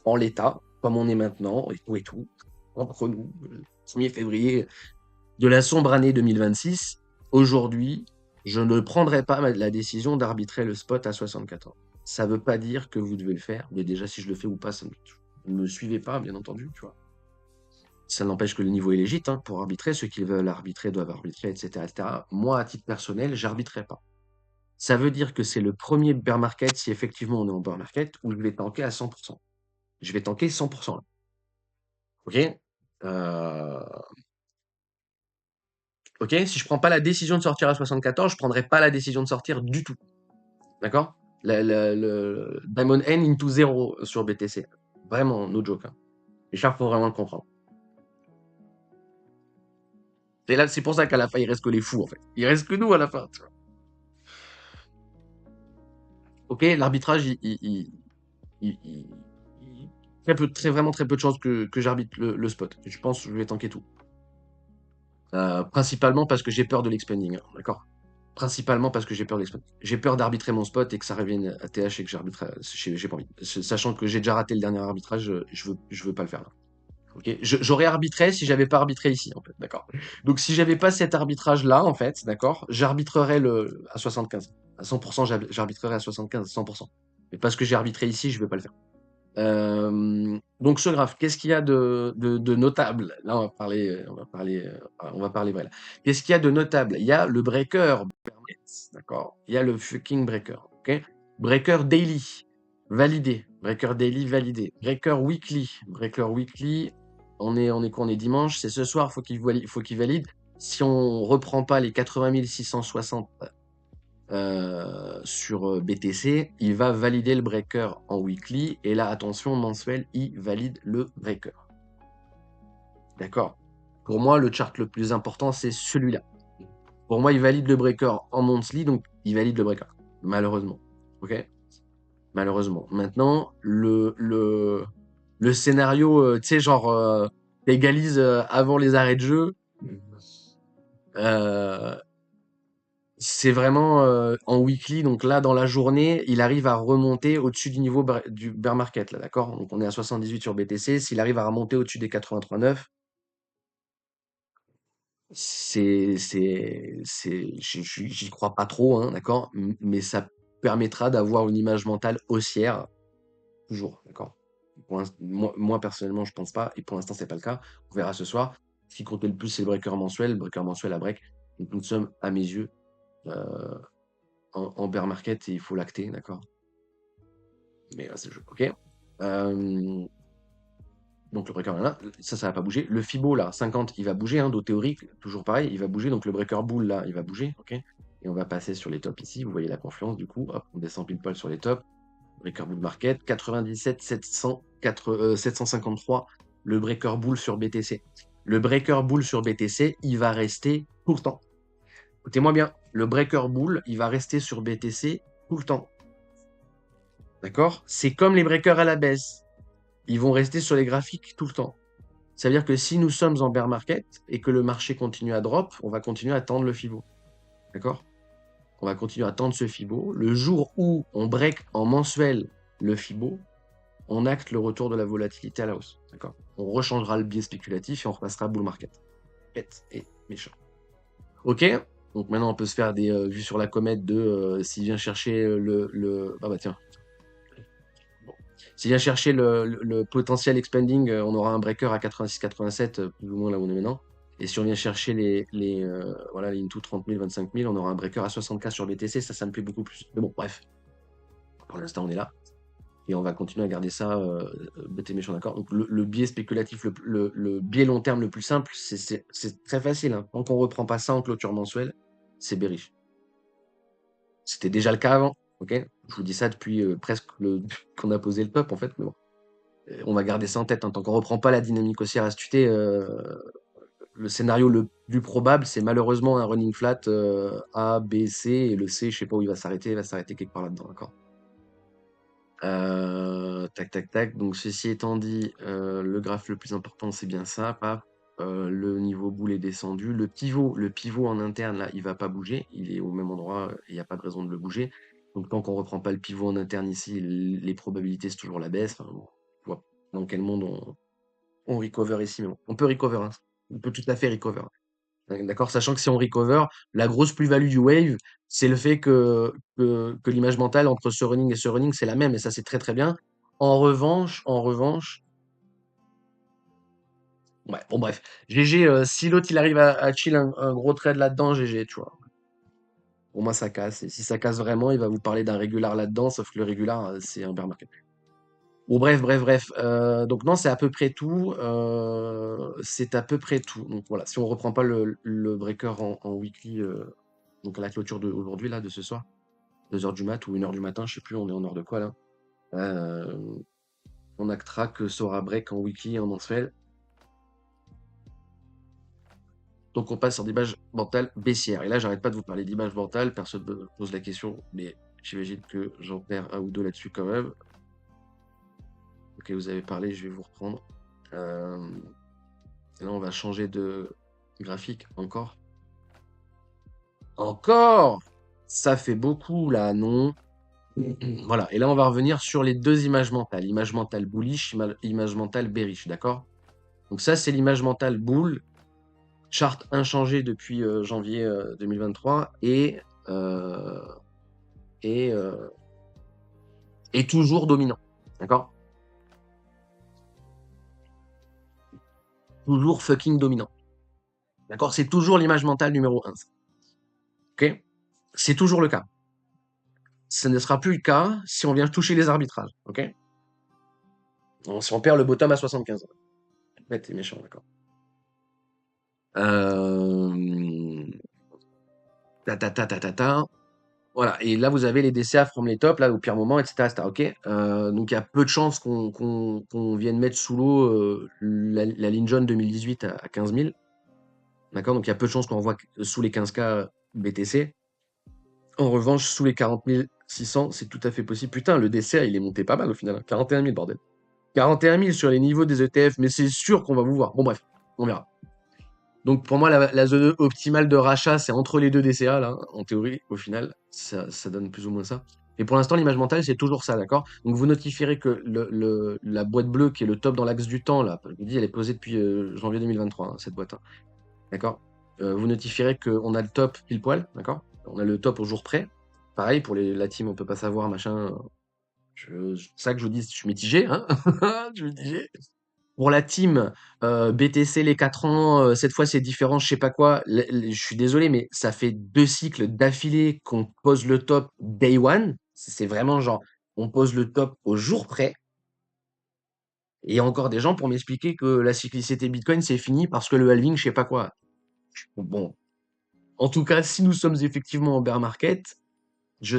en l'état, comme on est maintenant, et tout, entre nous, le 1er février de la sombre année 2026, aujourd'hui, je ne prendrai pas la décision d'arbitrer le spot à 74. Ça veut pas dire que vous devez le faire, mais déjà, si je le fais ou pas, ça ne me suivez pas, bien entendu, tu vois. Ça n'empêche que le niveau est légitime hein, pour arbitrer. Ceux qui veulent arbitrer doivent arbitrer, etc., etc. Moi, à titre personnel, j'arbitrerai pas. Ça veut dire que c'est le premier bear market, si effectivement on est en bear market, où je vais tanker à 100%. Je vais tanker 100%. Là. Ok Ok, si je prends pas la décision de sortir à 74, je prendrai pas la décision de sortir du tout. D'accord le Diamond N into 0 sur BTC. Vraiment, no joke. Hein. Les chars, faut vraiment le comprendre. Et là, c'est pour ça qu'à la fin, il reste que les fous, en fait. Il reste que nous à la fin. Tu vois. Ok, l'arbitrage, vraiment très peu de chances que j'arbitre le spot. Je pense que je vais tanker tout. Principalement parce que j'ai peur de l'expanding, hein, d'accord? Principalement parce que j'ai peur de l'expanding. J'ai peur d'arbitrer mon spot et que ça revienne à TH et que j'arbitre. J'ai pas envie. Sachant que j'ai déjà raté le dernier arbitrage, je veux pas le faire là. Ok, j'aurais arbitré si j'avais pas arbitré ici, en fait, d'accord. Donc si j'avais pas cet arbitrage là, en fait, d'accord, j'arbitrerais à 75. À 100%, j'arbitrerais à 75, 100%. Mais parce que j'ai arbitré ici, je vais pas le faire. Donc ce graphe, qu'est-ce qu'il y a de notable? Là, on va parler vrai. Qu'est-ce qu'il y a de notable? Il y a le breaker, d'accord? Il y a le fucking breaker, ok? Breaker daily, validé. Breaker daily, validé. Breaker weekly. On est quoi? On est dimanche. C'est ce soir, faut qu'il valide. Si on reprend pas les 80 660 sur BTC, il va valider le breaker en weekly. Et là, attention, mensuel, il valide le breaker. D'accord? Pour moi, le chart le plus important, c'est celui-là. Pour moi, il valide le breaker en monthly, donc il valide le breaker. Malheureusement. Ok? Malheureusement. Maintenant, le scénario, tu sais, genre, t'égalises avant les arrêts de jeu. C'est vraiment en weekly, donc là, dans la journée, il arrive à remonter au-dessus du niveau du bear market, là, d'accord? Donc on est à 78 sur BTC, s'il arrive à remonter au-dessus des 83,9, j'y crois pas trop, hein, d'accord? Mais ça permettra d'avoir une image mentale haussière, toujours, d'accord? Moi, personnellement, je pense pas, et pour l'instant, c'est pas le cas. On verra ce soir. Ce qui comptait le plus, c'est le breaker mensuel à break. Donc nous sommes, à mes yeux, euh, en bear market et il faut l'acter, d'accord? Mais c'est le jeu, ok? Donc le breaker là, ça va pas bouger. Le Fibo là, 50, il va bouger, hein, dos théorique, toujours pareil, il va bouger. Donc le breaker bull là, il va bouger, ok? Et on va passer sur les tops ici, vous voyez la confluence du coup, hop, on descend pile poil sur les tops. Breaker bull market, 97, 753, le breaker bull sur BTC. Le breaker bull sur BTC, il va rester tout le temps. Écoutez-moi bien, le breaker bull, il va rester sur BTC tout le temps. D'accord? C'est comme les breakers à la baisse. Ils vont rester sur les graphiques tout le temps. Ça veut dire que si nous sommes en bear market et que le marché continue à drop, on va continuer à tendre le Fibo. D'accord? On va continuer à tendre ce Fibo. Le jour où on break en mensuel le Fibo, on acte le retour de la volatilité à la hausse. D'accord? On rechangera le biais spéculatif et on repassera bull market. Bête et méchant. Ok? Donc maintenant, on peut se faire des vues sur la comète de s'il vient chercher Ah bah tiens. Bon. S'il vient chercher le potentiel expanding, on aura un breaker à 86-87, plus ou moins là où on est maintenant. Et si on vient chercher voilà, les into 30 000, 25 000, on aura un breaker à 60K sur BTC, ça me plaît beaucoup plus. Mais bon, bref. Pour l'instant, on est là. Et on va continuer à garder ça bête et méchant, d'accord? Donc le biais spéculatif, le biais long terme le plus simple, c'est très facile. Hein. Tant qu'on reprend pas ça en clôture mensuelle, c'est bearish. C'était déjà le cas avant, ok? Je vous dis ça depuis presque qu'on a posé le top, en fait, mais bon. On va garder ça en tête. Hein. Tant qu'on reprend pas la dynamique haussière astutée, le scénario le plus probable, c'est malheureusement un running flat A, B, C, et le C, je sais pas où il va s'arrêter quelque part là-dedans, d'accord? Tac, tac, tac. Donc, ceci étant dit, le graphe le plus important, c'est bien ça. Paf. Le niveau boule est descendu. Le pivot en interne, là, il va pas bouger. Il est au même endroit. Il n'y a pas de raison de le bouger. Donc, tant qu'on reprend pas le pivot en interne ici, les probabilités, c'est toujours la baisse. Enfin, bon, je vois dans quel monde on recover ici. Mais bon, on peut recover. Hein. On peut tout à fait recover. D'accord? Sachant que si on recover, la grosse plus-value du wave, c'est le fait que l'image mentale entre ce running et ce running, c'est la même, et ça, c'est très très bien. En revanche, ouais, bon, bref. GG, si l'autre il arrive à chill un gros trade là-dedans, GG, tu vois. Pour moi, ça casse. Et si ça casse vraiment, il va vous parler d'un régular là-dedans, sauf que le régular, c'est un bear market. Bon, bref. Donc, non, c'est à peu près tout. C'est à peu près tout. Donc, voilà. Si on reprend pas le breaker en weekly, donc à la clôture d'aujourd'hui, là, de ce soir, 2h du mat ou 1h du matin, je sais plus, on est en heure de quoi là. On actera que ça aura break en weekly et en mensuel. Donc on passe sur d'image mentale baissière. Et là, j'arrête pas de vous parler d'image mentale, personne ne me pose la question, mais j'imagine que j'en perds un ou deux là-dessus quand même. Ok, vous avez parlé, je vais vous reprendre. Et là, on va changer de graphique encore. Encore! Ça fait beaucoup là, non? Voilà, et là on va revenir sur les deux images mentales. Image mentale bullish, image mentale bearish, d'accord? Donc ça c'est l'image mentale bull, charte inchangée depuis janvier 2023 et toujours dominant, d'accord? Toujours fucking dominant, d'accord? C'est toujours l'image mentale numéro 1, ok? C'est toujours le cas. Ce ne sera plus le cas si on vient toucher les arbitrages, ok? Si on perd le bottom à 75. Ouais, t'es méchant, d'accord. Ta. Voilà, et là vous avez les DCA from les tops, là au pire moment, etc. Ok. Donc il y a peu de chances qu'on vienne mettre sous l'eau la ligne jaune 2018 à 15 000. D'accord, donc il y a peu de chances qu'on envoie sous les 15K BTC. En revanche, sous les 40 600, c'est tout à fait possible. Putain, le DCA il est monté pas mal au final. 41 000, bordel. 41 000 sur les niveaux des ETF, mais c'est sûr qu'on va vous voir. Bon, bref, on verra. Donc pour moi, la zone optimale de rachat, c'est entre les deux DCA, là, en théorie, au final, ça donne plus ou moins ça. Et pour l'instant, l'image mentale, c'est toujours ça, d'accord? Donc vous notifierez que la boîte bleue, qui est le top dans l'axe du temps, là, je vous dis, elle est posée depuis janvier 2023, hein, cette boîte, hein, d'accord? Vous notifierez qu'on a le top pile poil, d'accord? On a le top au jour près. Pareil, pour la team, on peut pas savoir, machin. Ça que je vous dis, je suis mitigé, hein? Je suis mitigé. Pour la team BTC les 4 ans, cette fois c'est différent, je sais pas quoi. Je suis désolé, mais ça fait 2 cycles d'affilée qu'on pose le top day one. C'est vraiment genre, on pose le top au jour près. Et il y a encore des gens pour m'expliquer que la cyclicité Bitcoin c'est fini parce que le halving, je sais pas quoi. Bon, en tout cas, si nous sommes effectivement en bear market, je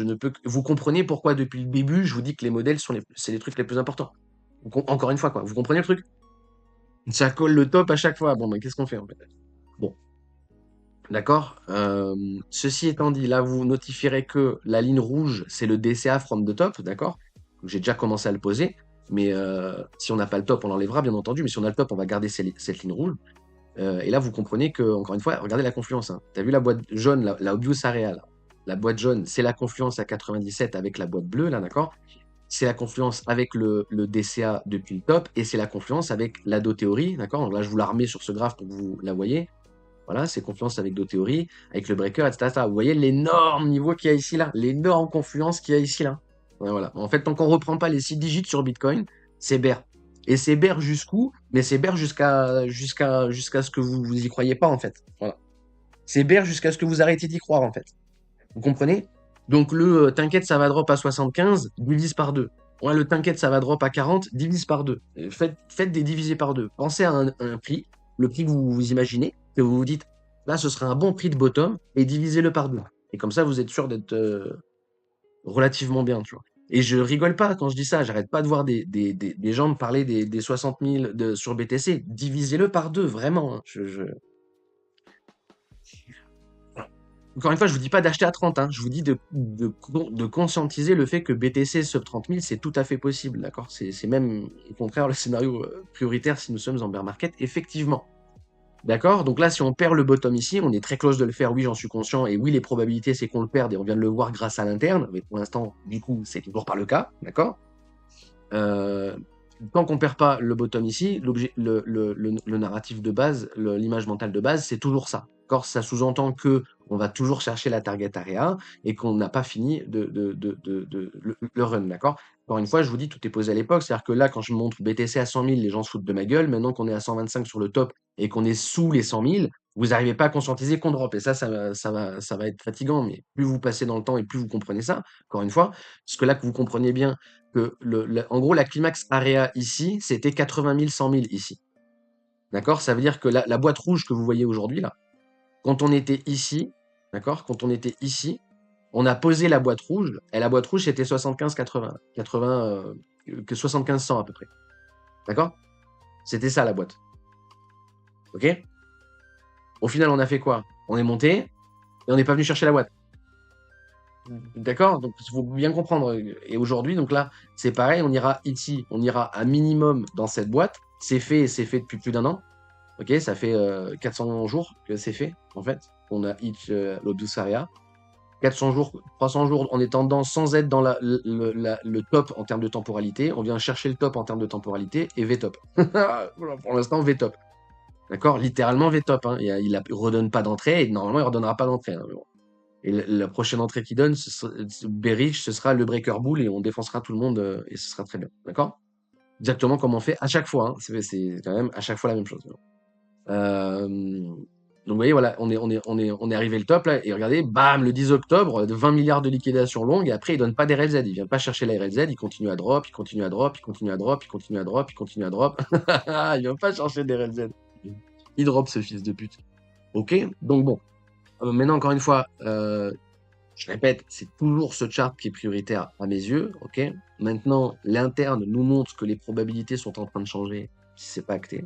ne peux que... Vous comprenez pourquoi depuis le début, je vous dis que les modèles c'est les trucs les plus importants. Encore une fois, quoi. Vous comprenez le truc? Ça colle le top à chaque fois. Bon, mais qu'est-ce qu'on fait en fait? Bon, d'accord. Ceci étant dit, là, vous notifierez que la ligne rouge, c'est le DCA from the top, d'accord? J'ai déjà commencé à le poser, mais si on n'a pas le top, on l'enlèvera, bien entendu. Mais si on a le top, on va garder cette ligne rouge. Et là, vous comprenez que, encore une fois, regardez la confluence. Hein. Tu as vu la boîte jaune, la obvious area, là. La boîte jaune, c'est la confluence à 97 avec la boîte bleue, là, d'accord? c'est la confluence avec le DCA depuis le top, et c'est la confluence avec la Do-théorie, d'accord? Donc là, je vous la remets sur ce graphe pour que vous la voyez. Voilà, c'est confluence avec Do-théorie, avec le breaker, etc. Vous voyez l'énorme niveau qu'il y a ici, là, l'énorme confluence qu'il y a ici, là. Ouais, voilà. En fait, tant qu'on reprend pas les 6 digits sur Bitcoin, c'est bear. Et c'est bear jusqu'où? Mais c'est bear jusqu'à ce que vous y croyez pas, en fait. Voilà. C'est bear jusqu'à ce que vous arrêtiez d'y croire, en fait. Vous comprenez? Donc t'inquiète, ça va drop à 75, divise par 2. Ouais, le t'inquiète, ça va drop à 40, divise par 2. Faites des divisés par 2. Pensez à un prix, le prix que vous imaginez, que vous vous dites, là, ce serait un bon prix de bottom, et divisez-le par 2. Et comme ça, vous êtes sûr d'être relativement bien, tu vois. Et je rigole pas quand je dis ça, j'arrête pas de voir des gens me parler des 60 000 sur BTC. Divisez-le par 2, vraiment, hein. Encore une fois, je vous dis pas d'acheter à 30, hein. Je vous dis de conscientiser le fait que BTC sub 30 000, c'est tout à fait possible, d'accord? C'est même, au contraire, le scénario prioritaire si nous sommes en bear market, effectivement. D'accord? Donc là, si on perd le bottom ici, on est très close de le faire, oui, j'en suis conscient, et oui, les probabilités, c'est qu'on le perde, et on vient de le voir grâce à l'interne, mais pour l'instant, du coup, c'est toujours pas le cas, d'accord? Euh, Tant qu'on perd pas le bottom ici, le narratif de base, l'image mentale de base, c'est toujours ça. D'accord? Ça sous-entend que on va toujours chercher la target area et qu'on n'a pas fini le run. D'accord? Encore une fois, je vous dis, tout est posé à l'époque. C'est-à-dire que là, quand je montre BTC à 100 000, les gens se foutent de ma gueule. Maintenant qu'on est à 125 sur le top et qu'on est sous les 100 000, vous n'arrivez pas à conscientiser qu'on drop. Et ça va être fatigant. Mais plus vous passez dans le temps et plus vous comprenez ça, encore une fois, parce que là, que vous compreniez bien que en gros, la climax area ici, c'était 80 000, 100 000 ici. D'accord? Ça veut dire que la boîte rouge que vous voyez aujourd'hui, là, quand on était ici, d'accord? Quand on était ici, on a posé la boîte rouge, et la boîte rouge, c'était 75-80, 80, que 75-100 à peu près. D'accord? C'était ça, la boîte. Ok? Au final, on a fait quoi? On est monté, et on n'est pas venu chercher la boîte. D'accord? Donc, il faut bien comprendre. Et aujourd'hui, donc là, c'est pareil, on ira ici, on ira à minimum dans cette boîte. C'est fait, et c'est fait depuis plus d'un an. Ok? Ça fait 400 jours que c'est fait, en fait. On a hit l'Odusaria. 400 jours, 300 jours en étant dedans sans être dans le top en termes de temporalité. On vient chercher le top en termes de temporalité et V-top. Voilà, pour l'instant, V-top. D'accord? Littéralement V-top. Hein. Il ne redonne pas d'entrée et normalement, il ne redonnera pas d'entrée. Hein. Et la prochaine entrée qu'il donne, bearish, ce sera le breaker bull et on défoncera tout le monde et ce sera très bien. D'accord? Exactement comme on fait à chaque fois. Hein. C'est quand même à chaque fois la même chose. Euh, donc vous voyez, voilà, on est arrivé le top là, et regardez, bam, le 10 octobre, de 20 milliards de liquidations longues, et après il donne pas des RLZ, il vient pas chercher la RLZ, il continue à drop, il continue à drop, il continue à drop, il continue à drop, il continue à drop. Il vient pas chercher des RLZ. Il drop ce fils de pute. Ok, donc bon. Maintenant, encore une fois, je répète, c'est toujours ce chart qui est prioritaire à mes yeux, ok? Maintenant, l'interne nous montre que les probabilités sont en train de changer, si c'est pas acté.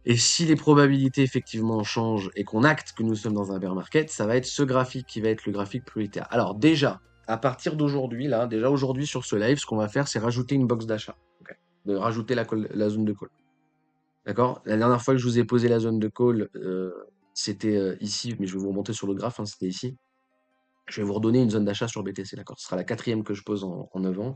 Et si les probabilités effectivement changent et qu'on acte que nous sommes dans un bear market, ça va être ce graphique qui va être le graphique prioritaire. Alors déjà, à partir d'aujourd'hui, là, déjà aujourd'hui sur ce live, ce qu'on va faire, c'est rajouter une box d'achat. Okay. De rajouter la zone de call. D'accord? La dernière fois que je vous ai posé la zone de call, c'était ici, mais je vais vous remonter sur le graphe, hein, c'était ici. Je vais vous redonner une zone d'achat sur BTC, d'accord? Ce sera la 4e que je pose en 9 ans.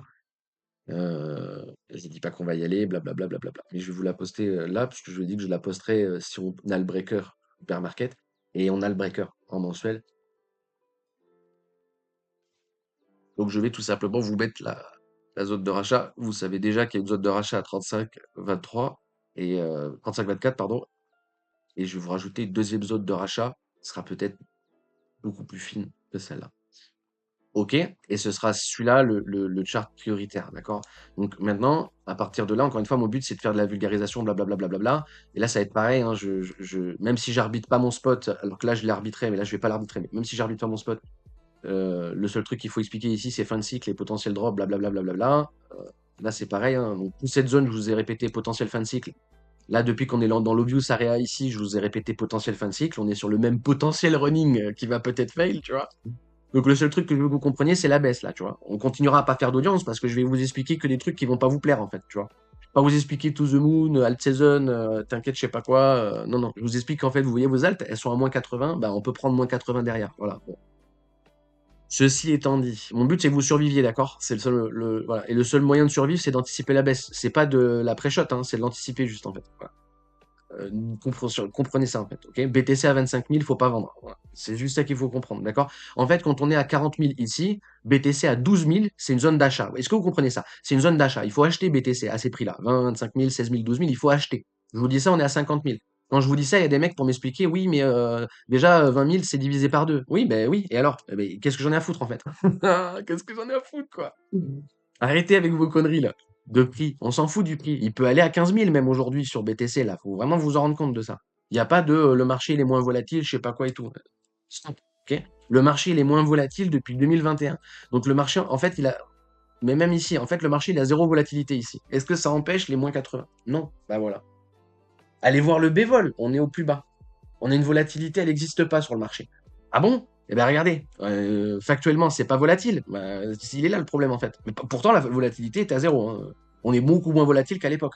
Je dis pas qu'on va y aller, blablabla, blablabla. Mais je vais vous la poster là, parce que je vous ai dit que je la posterai si on a le breaker bear market, et on a le breaker en mensuel. Donc je vais tout simplement vous mettre la zone de rachat. Vous savez déjà qu'il y a une zone de rachat à 35,23 et 35,24, pardon. Et je vais vous rajouter une deuxième zone de rachat, qui sera peut-être beaucoup plus fine que celle-là. OK, et ce sera celui-là le chart prioritaire, d'accord? Donc maintenant, à partir de là, encore une fois, mon but, c'est de faire de la vulgarisation, blablabla, blablabla. Et là, ça va être pareil, hein, même si j'arbitre pas mon spot, alors que là, je l'ai arbitré, mais là, je vais pas l'arbitrer, mais même si j'arbitre pas mon spot, le seul truc qu'il faut expliquer ici, c'est fin de cycle et potentiel drop, blablabla, blablabla. Là, c'est pareil, hein. Donc, toute cette zone, je vous ai répété potentiel fin de cycle. Là, depuis qu'on est dans l'obvious area ici, je vous ai répété potentiel fin de cycle. On est sur le même potentiel running qui va peut-être fail, tu vois. Donc le seul truc que je veux que vous compreniez, c'est la baisse là, tu vois. On continuera à pas faire d'audience parce que je vais vous expliquer que des trucs qui vont pas vous plaire en fait, tu vois. Je vais pas vous expliquer to the moon, alt season, t'inquiète, je sais pas quoi. Non, non, je vous explique qu'en fait, vous voyez vos alts, elles sont à moins 80, bah on peut prendre moins 80 derrière. Voilà. Bon. Ceci étant dit, mon but c'est que vous surviviez, d'accord? C'est le seul, voilà. Et le seul moyen de survivre, c'est d'anticiper la baisse. C'est pas de la pré-shot, hein, c'est de l'anticiper juste en fait. Voilà. Comprenez ça en fait, ok? BTC à 25 000, faut pas vendre. Voilà. C'est juste ça qu'il faut comprendre, d'accord? En fait, quand on est à 40 000 ici, BTC à 12 000, c'est une zone d'achat. Est-ce que vous comprenez ça? C'est une zone d'achat. Il faut acheter BTC à ces prix-là. 20, 25 000, 16 000, 12 000, il faut acheter. Je vous dis ça, on est à 50 000. Quand je vous dis ça, il y a des mecs pour m'expliquer, oui, mais déjà 20 000, c'est divisé par deux. Oui, ben oui, et alors? Eh ben, qu'est-ce que j'en ai à foutre en fait? Qu'est-ce que j'en ai à foutre, quoi? Arrêtez avec vos conneries là de prix. On s'en fout du prix. Il peut aller à 15 000 même aujourd'hui sur BTC là. Faut vraiment vous en rendre compte de ça. Il n'y a pas de le marché il est moins volatile, je sais pas quoi et tout. Stop. Ok. Le marché il est moins volatile depuis 2021. Donc le marché en fait il a, mais même ici en fait le marché il a zéro volatilité ici. Est-ce que ça empêche les moins 80? Non. Bah voilà. Allez voir le Bévol. On est au plus bas. On a une volatilité, elle n'existe pas sur le marché. Ah bon? Eh bien regardez, factuellement, c'est pas volatile. Bah, il est là le problème en fait. Mais pourtant, la volatilité est à zéro, hein. On est beaucoup moins volatile qu'à l'époque.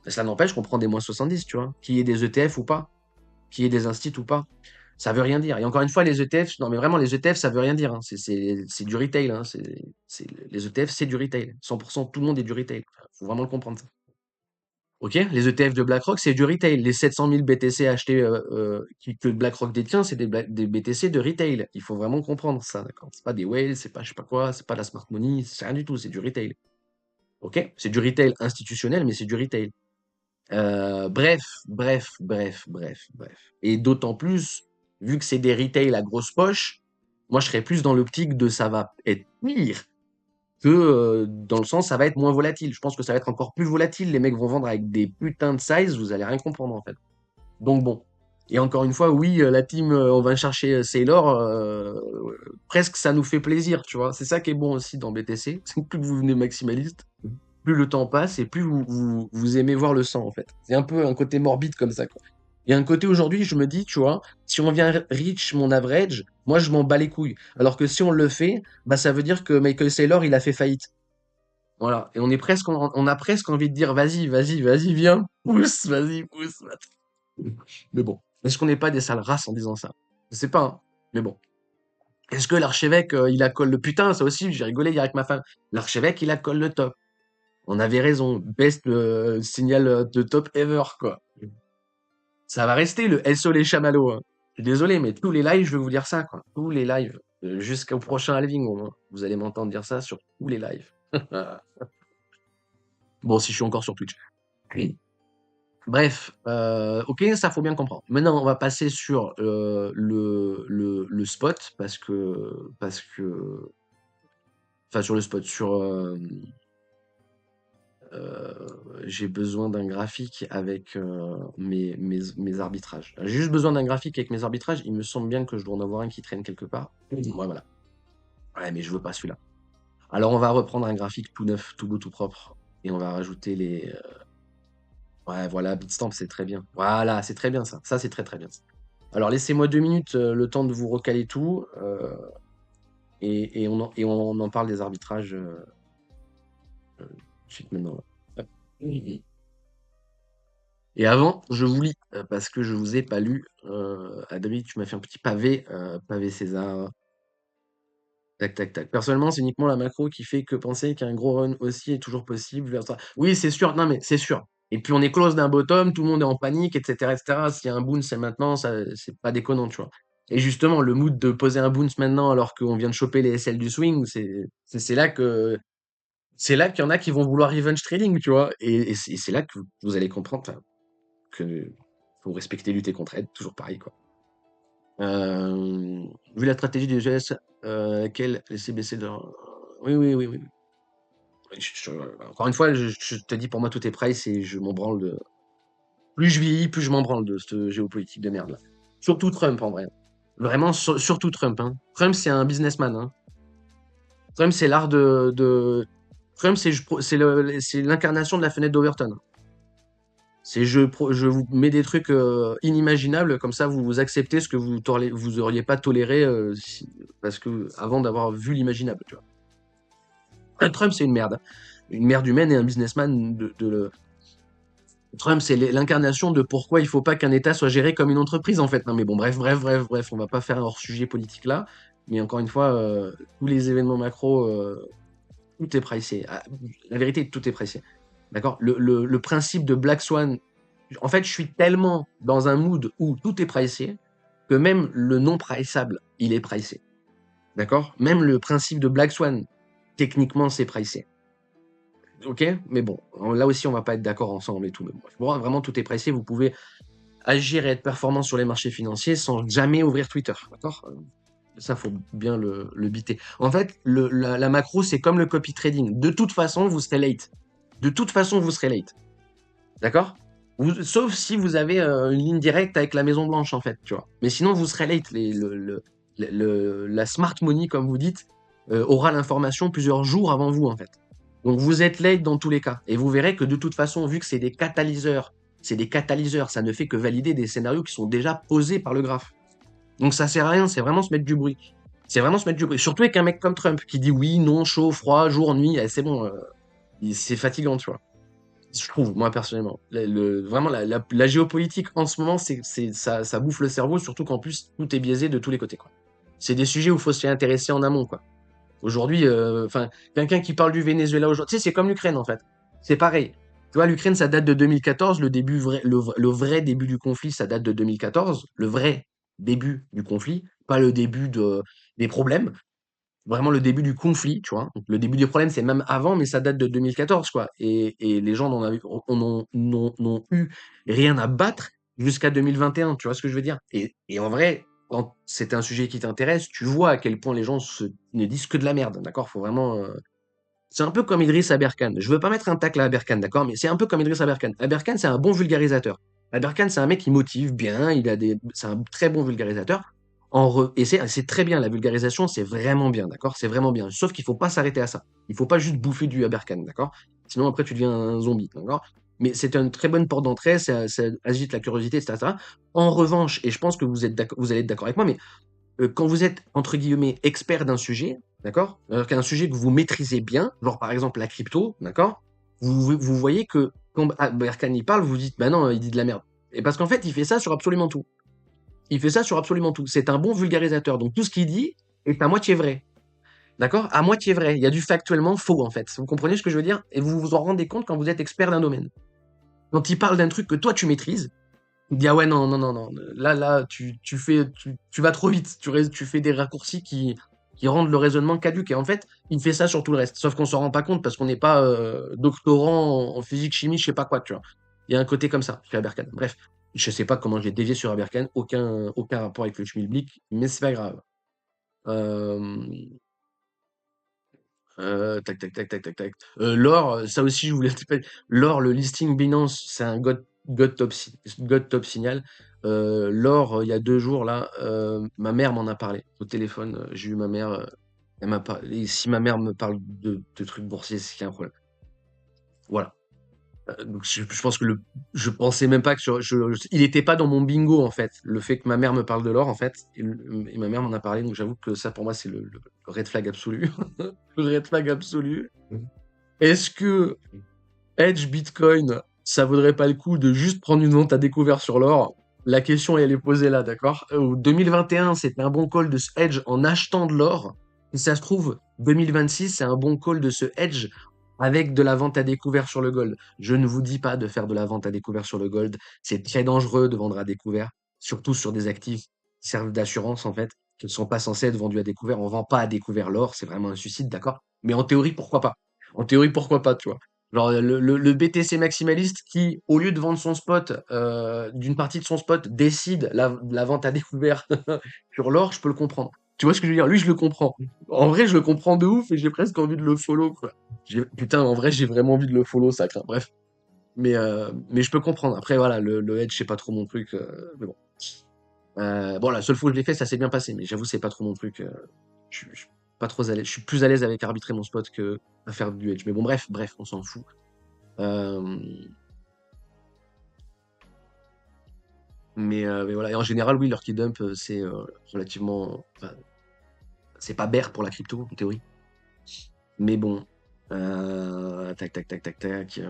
Cela n'empêche qu'on prend des moins 70, tu vois. Qu'il y ait des ETF ou pas, qu'il y ait des instituts ou pas. Ça veut rien dire. Et encore une fois, les ETF, non mais vraiment, les ETF, ça veut rien dire, hein. C'est du retail, hein. Les ETF, c'est du retail. 100%, tout le monde est du retail. Faut vraiment le comprendre, ça. Ok, les ETF de BlackRock, c'est du retail. Les 700 000 BTC achetés que BlackRock détient, c'est des BTC de retail. Il faut vraiment comprendre ça, d'accord? C'est pas des whales, c'est pas je sais pas quoi, c'est pas la smart money, c'est rien du tout, c'est du retail. Ok? C'est du retail institutionnel, mais c'est du retail. Bref. Et d'autant plus, vu que c'est des retail à grosse poche, moi je serais plus dans l'optique de ça va être pire que dans le sens ça va être moins volatile. Je pense que ça va être encore plus volatile. Les mecs vont vendre avec des putains de size, vous allez rien comprendre en fait. Donc bon. Et encore une fois, oui, la team, on va chercher Sailor, presque ça nous fait plaisir, tu vois. C'est ça qui est bon aussi dans BTC, c'est que plus vous venez maximaliste, plus le temps passe et plus vous aimez voir le sang en fait. C'est un peu un côté morbide comme ça, quoi. Et un côté aujourd'hui, je me dis, tu vois, si on vient reach mon average, moi je m'en bats les couilles. Alors que si on le fait, bah ça veut dire que Michael Saylor, il a fait faillite. Voilà. Et on a presque envie de dire, vas-y, viens, pousse, vas-y, pousse. Mais bon. Est-ce qu'on n'est pas des sales races en disant ça? Je sais pas, hein. Mais bon. Est-ce que l'archevêque, il accole le putain? Ça aussi, j'ai rigolé hier avec ma femme. L'archevêque, il accole le top. On avait raison. Best signal de top ever, quoi. Ça va rester le SO les chamallows, hein. Je suis désolé, mais tous les lives, je vais vous dire ça, quoi. Tous les lives. Jusqu'au prochain halving, au moins. Vous allez m'entendre dire ça sur tous les lives. Bon, si je suis encore sur Twitch. Oui. Bref, ok, ça faut bien comprendre. Maintenant, on va passer sur le spot enfin sur le spot, j'ai besoin d'un graphique avec mes arbitrages. J'ai juste besoin d'un graphique avec mes arbitrages. Il me semble bien que je dois en avoir un qui traîne quelque part. Ouais, voilà. Ouais, mais je veux pas celui-là. Alors, on va reprendre un graphique tout neuf, tout beau, tout propre. Et on va rajouter les. Ouais, voilà, Bitstamp, c'est très bien. Voilà, c'est très bien ça. Ça, c'est très très bien. Alors, laissez-moi 2 minutes, le temps de vous recaler tout. Et on en parle des arbitrages tout de suite maintenant. Hop. Et avant, je vous lis, parce que je vous ai pas lu. Adri, tu m'as fait un petit pavé, pavé César. Tac, tac, tac. Personnellement, c'est uniquement la macro qui fait que penser qu'un gros run aussi est toujours possible vers ça. Oui, c'est sûr. Non, mais c'est sûr. Et puis on est close d'un bottom, tout le monde est en panique, etc., etc. S'il y a un bounce, c'est maintenant, ça, c'est pas déconnant, tu vois. Et justement, le mood de poser un bounce maintenant alors qu'on vient de choper les SL du swing, c'est là que c'est là qu'il y en a qui vont vouloir revenge trading, tu vois. Et c'est là que vous allez comprendre enfin, que faut respecter lutter contre aide, toujours pareil, quoi. Vu la stratégie du GS, quel les CBC de... Oui. Encore une fois, je te dis, pour moi, tout est price et je m'en branle de... Plus je vieillis, plus je m'en branle de cette géopolitique de merde, là. Surtout Trump, en vrai. Vraiment, surtout Trump, hein. Trump, c'est un businessman, hein. Trump, c'est l'art Trump, c'est l'incarnation de la fenêtre d'Overton. C'est je vous mets des trucs inimaginables, comme ça vous acceptez ce que vous auriez pas toléré parce que avant d'avoir vu l'imaginable, tu vois. Trump, c'est une merde humaine et un businessman Trump, c'est l'incarnation de pourquoi il faut pas qu'un État soit géré comme une entreprise en fait. Non mais bon, bref, on va pas faire un hors-sujet politique là. Mais encore une fois, tous les événements macro, tout est pricé. Ah, la vérité, tout est pricé. D'accord? Le principe de Black Swan, en fait, je suis tellement dans un mood où tout est pricé que même le non priceable, il est pricé. D'accord? Même le principe de Black Swan, techniquement, c'est pricé. Ok? Mais bon, là aussi, on va pas être d'accord ensemble et tout. Mais bon, vraiment, tout est pricé. Vous pouvez agir et être performant sur les marchés financiers sans jamais ouvrir Twitter. D'accord? Ça, faut bien le biter. En fait, la macro, c'est comme le copy trading. De toute façon, vous serez late. De toute façon, vous serez late. D'accord? Sauf si vous avez une ligne directe avec la Maison Blanche, en fait, tu vois. Mais sinon, vous serez late. La smart money, comme vous dites, aura l'information plusieurs jours avant vous, en fait. Donc, vous êtes late dans tous les cas. Et vous verrez que de toute façon, vu que c'est des catalyseurs, ça ne fait que valider des scénarios qui sont déjà posés par le graphe. Donc, ça sert à rien, c'est vraiment se mettre du bruit. C'est vraiment se mettre du bruit. Surtout avec un mec comme Trump qui dit oui, non, chaud, froid, jour, nuit, c'est bon. C'est fatigant, tu vois. Je trouve, moi personnellement. Vraiment, la géopolitique en ce moment, ça bouffe le cerveau, surtout qu'en plus, tout est biaisé de tous les côtés, quoi. C'est des sujets où il faut s'y intéresser en amont, quoi. Aujourd'hui, enfin, quelqu'un qui parle du Venezuela aujourd'hui, tu sais, c'est comme l'Ukraine, en fait. C'est pareil. Tu vois, l'Ukraine, ça date de 2014, le vrai début du conflit, ça date de 2014, le vrai début du conflit, pas le début des problèmes. Vraiment le début du conflit, tu vois. Donc, le début du problème, c'est même avant, mais ça date de 2014, quoi. Et les gens n'ont eu rien à battre jusqu'à 2021, tu vois ce que je veux dire? Et en vrai, quand c'est un sujet qui t'intéresse, tu vois à quel point les gens ne disent que de la merde, d'accord? Faut vraiment. C'est un peu comme Idriss Aberkan. Je veux pas mettre un tacle à Aberkan, d'accord? Mais c'est un peu comme Idriss Aberkan. Aberkan, c'est un bon vulgarisateur. Aberkan, c'est un mec qui motive bien, c'est un très bon vulgarisateur. Et c'est très bien, la vulgarisation, c'est vraiment bien, d'accord? C'est vraiment bien. Sauf qu'il faut pas s'arrêter à ça. Il faut pas juste bouffer du Aberkan, d'accord? Sinon, après, tu deviens un zombie, d'accord? Mais c'est une très bonne porte d'entrée, ça agite la curiosité, etc. En revanche, et je pense que vous allez être d'accord avec moi, mais quand vous êtes, entre guillemets, expert d'un sujet, d'accord? Alors qu'un sujet que vous maîtrisez bien, genre par exemple la crypto, d'accord? Vous voyez que quand Berkane y parle, vous dites, bah non, il dit de la merde. Et parce qu'en fait, il fait ça sur absolument tout. Il fait ça sur absolument tout. C'est un bon vulgarisateur. Donc tout ce qu'il dit est à moitié vrai. D'accord? À moitié vrai. Il y a du factuellement faux, en fait. Vous comprenez ce que je veux dire? Et vous vous en rendez compte quand vous êtes expert d'un domaine. Quand il parle d'un truc que toi tu maîtrises, il dit ah ouais non non non non là tu vas trop vite tu fais des raccourcis qui rendent le raisonnement caduque et en fait il fait ça sur tout le reste sauf qu'on s'en rend pas compte parce qu'on n'est pas doctorant en physique chimie je sais pas quoi tu vois il y a un côté comme ça chez Aberkan bref je sais pas comment j'ai dévié sur Aberkan aucun rapport avec le schmilblick mais c'est pas grave euh, tac, tac, tac, tac, tac, tac. L'or, ça aussi, je voulais te dire. L'or, le listing Binance, c'est un God top signal. L'or, il y a 2 jours, là, ma mère m'en a parlé au téléphone. J'ai eu ma mère, elle m'a parlé. Et si ma mère me parle de trucs boursiers, c'est qu'il y a un problème. Voilà. Donc je pense que je pensais même pas que il était pas dans mon bingo en fait. Le fait que ma mère me parle de l'or en fait, et ma mère m'en a parlé, donc j'avoue que ça pour moi c'est le red flag absolu. Le red flag absolu. Est-ce que Edge Bitcoin, ça vaudrait pas le coup de juste prendre une vente à découvert sur l'or? La question elle est posée là, d'accord? 2021 c'était un bon call de ce Edge en achetant de l'or. Si ça se trouve, 2026 c'est un bon call de ce Edge avec de la vente à découvert sur le gold. Je ne vous dis pas de faire de la vente à découvert sur le gold. C'est très dangereux de vendre à découvert, surtout sur des actifs qui servent d'assurance, en fait, qui ne sont pas censés être vendus à découvert. On vend pas à découvert l'or, c'est vraiment un suicide, d'accord? Mais en théorie, pourquoi pas? En théorie, pourquoi pas, tu vois? Genre, le BTC maximaliste qui, au lieu de vendre son spot, d'une partie de son spot, décide la vente à découvert sur l'or, je peux le comprendre. Tu vois ce que je veux dire? Lui, je le comprends. En vrai, je le comprends de ouf et j'ai presque envie de le follow, quoi. Putain, en vrai, j'ai vraiment envie de le follow, ça craint. Bref. Mais je peux comprendre. Après, voilà, le hedge, c'est pas trop mon truc. Mais bon. Bon, la seule fois où je l'ai fait, ça s'est bien passé. Mais j'avoue, c'est pas trop mon truc. Je suis pas trop à l'aise. Je suis plus à l'aise avec arbitrer mon spot que à faire du hedge. Mais bon, bref, on s'en fout. Euh, mais voilà. Et en général, oui, leur key dump, c'est relativement. Enfin, c'est pas bear pour la crypto, en théorie. Mais bon. Tac, tac, tac, tac, tac.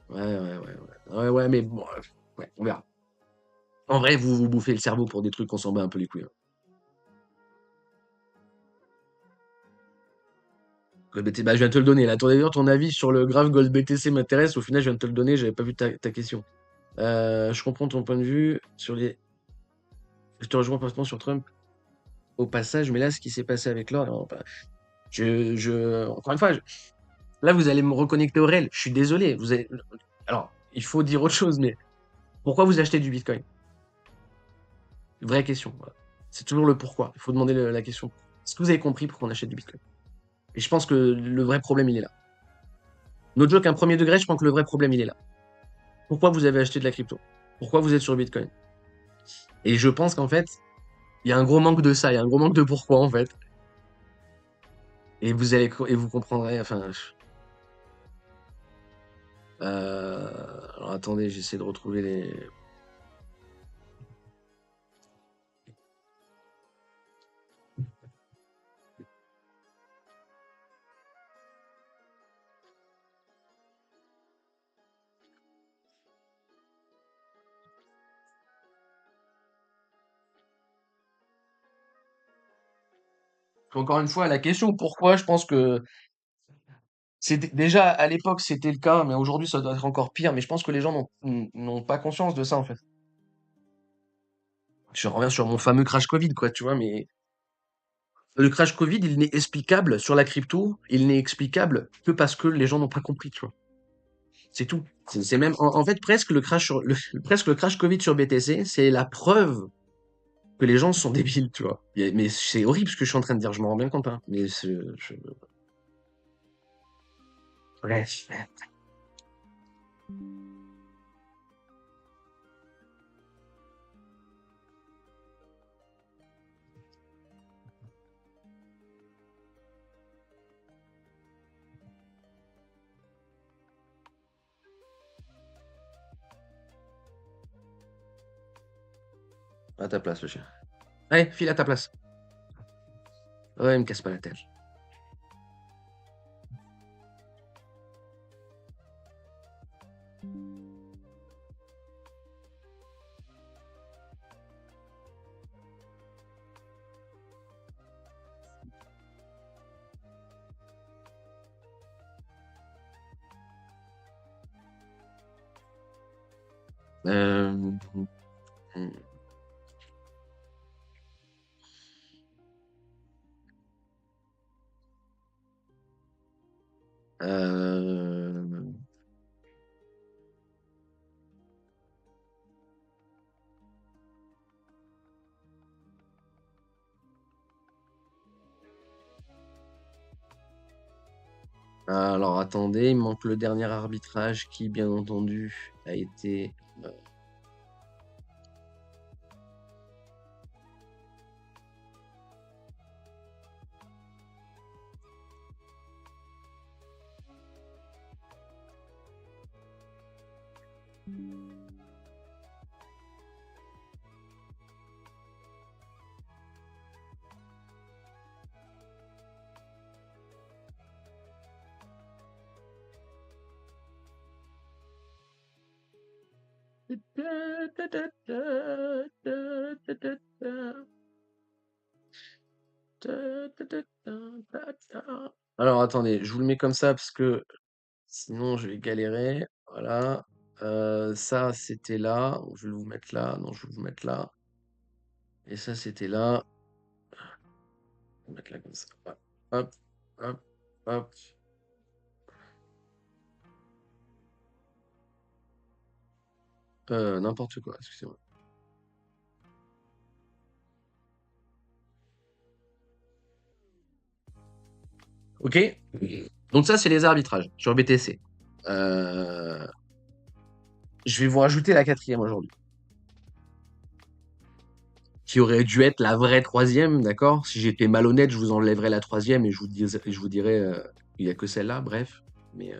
Ouais, ouais, ouais, ouais. Ouais, ouais, mais bon, ouais, on verra. En vrai, vous vous bouffez le cerveau pour des trucs qu'on s'en bat un peu les couilles, hein. Bah, je viens de te le donner là. D'ailleurs, ton avis sur le graphe Gold BTC m'intéresse. Au final, je viens de te le donner, j'avais pas vu ta question. Je comprends ton point de vue sur les. Je te rejoins parfaitement sur Trump au passage, mais là, ce qui s'est passé avec l'or, non, bah, encore une fois, là, vous allez me reconnecter au réel. Je suis désolé. Alors, il faut dire autre chose, mais pourquoi vous achetez du Bitcoin? Vraie question. Voilà. C'est toujours le pourquoi. Il faut demander la question. Est-ce que vous avez compris pourquoi on achète du Bitcoin? Et je pense que le vrai problème, il est là. No joke, un premier degré, je pense que le vrai problème, il est là. Pourquoi vous avez acheté de la crypto? Pourquoi vous êtes sur Bitcoin? Et je pense qu'en fait, il y a un gros manque de ça, il y a un gros manque de pourquoi, en fait. Et vous comprendrez, enfin. Alors attendez, j'essaie de retrouver les. Encore une fois, la question pourquoi, je pense que c'était déjà à l'époque c'était le cas, mais aujourd'hui ça doit être encore pire. Mais je pense que les gens n'ont pas conscience de ça en fait. Je reviens sur mon fameux crash Covid, quoi, tu vois, mais le crash Covid, il n'est explicable sur la crypto, il n'est explicable que parce que les gens n'ont pas compris, tu vois. C'est tout. C'est même, en fait, presque le crash Covid sur BTC, c'est la preuve que les gens sont débiles, tu vois. Mais c'est horrible ce que je suis en train de dire, je m'en rends bien compte, hein. Mais bref. À ta place, le chien. Allez, file à ta place. Ouais, me casse pas la tête. Euh, euh, alors attendez, il manque le dernier arbitrage qui, bien entendu, a été. Alors attendez, je vous le mets comme ça parce que sinon je vais galérer. Voilà. Ça c'était là. Je vais vous mettre là. Non, je vais vous mettre là. Et ça c'était là. Je vais mettre là comme ça. Hop, hop, hop, hop. N'importe quoi, excusez-moi. Ok? Donc ça c'est les arbitrages sur BTC. Euh, je vais vous rajouter la quatrième aujourd'hui, qui aurait dû être la vraie troisième, d'accord? Si j'étais malhonnête, je vous enlèverais la troisième et je vous dirais il n'y a que celle-là, bref. Mais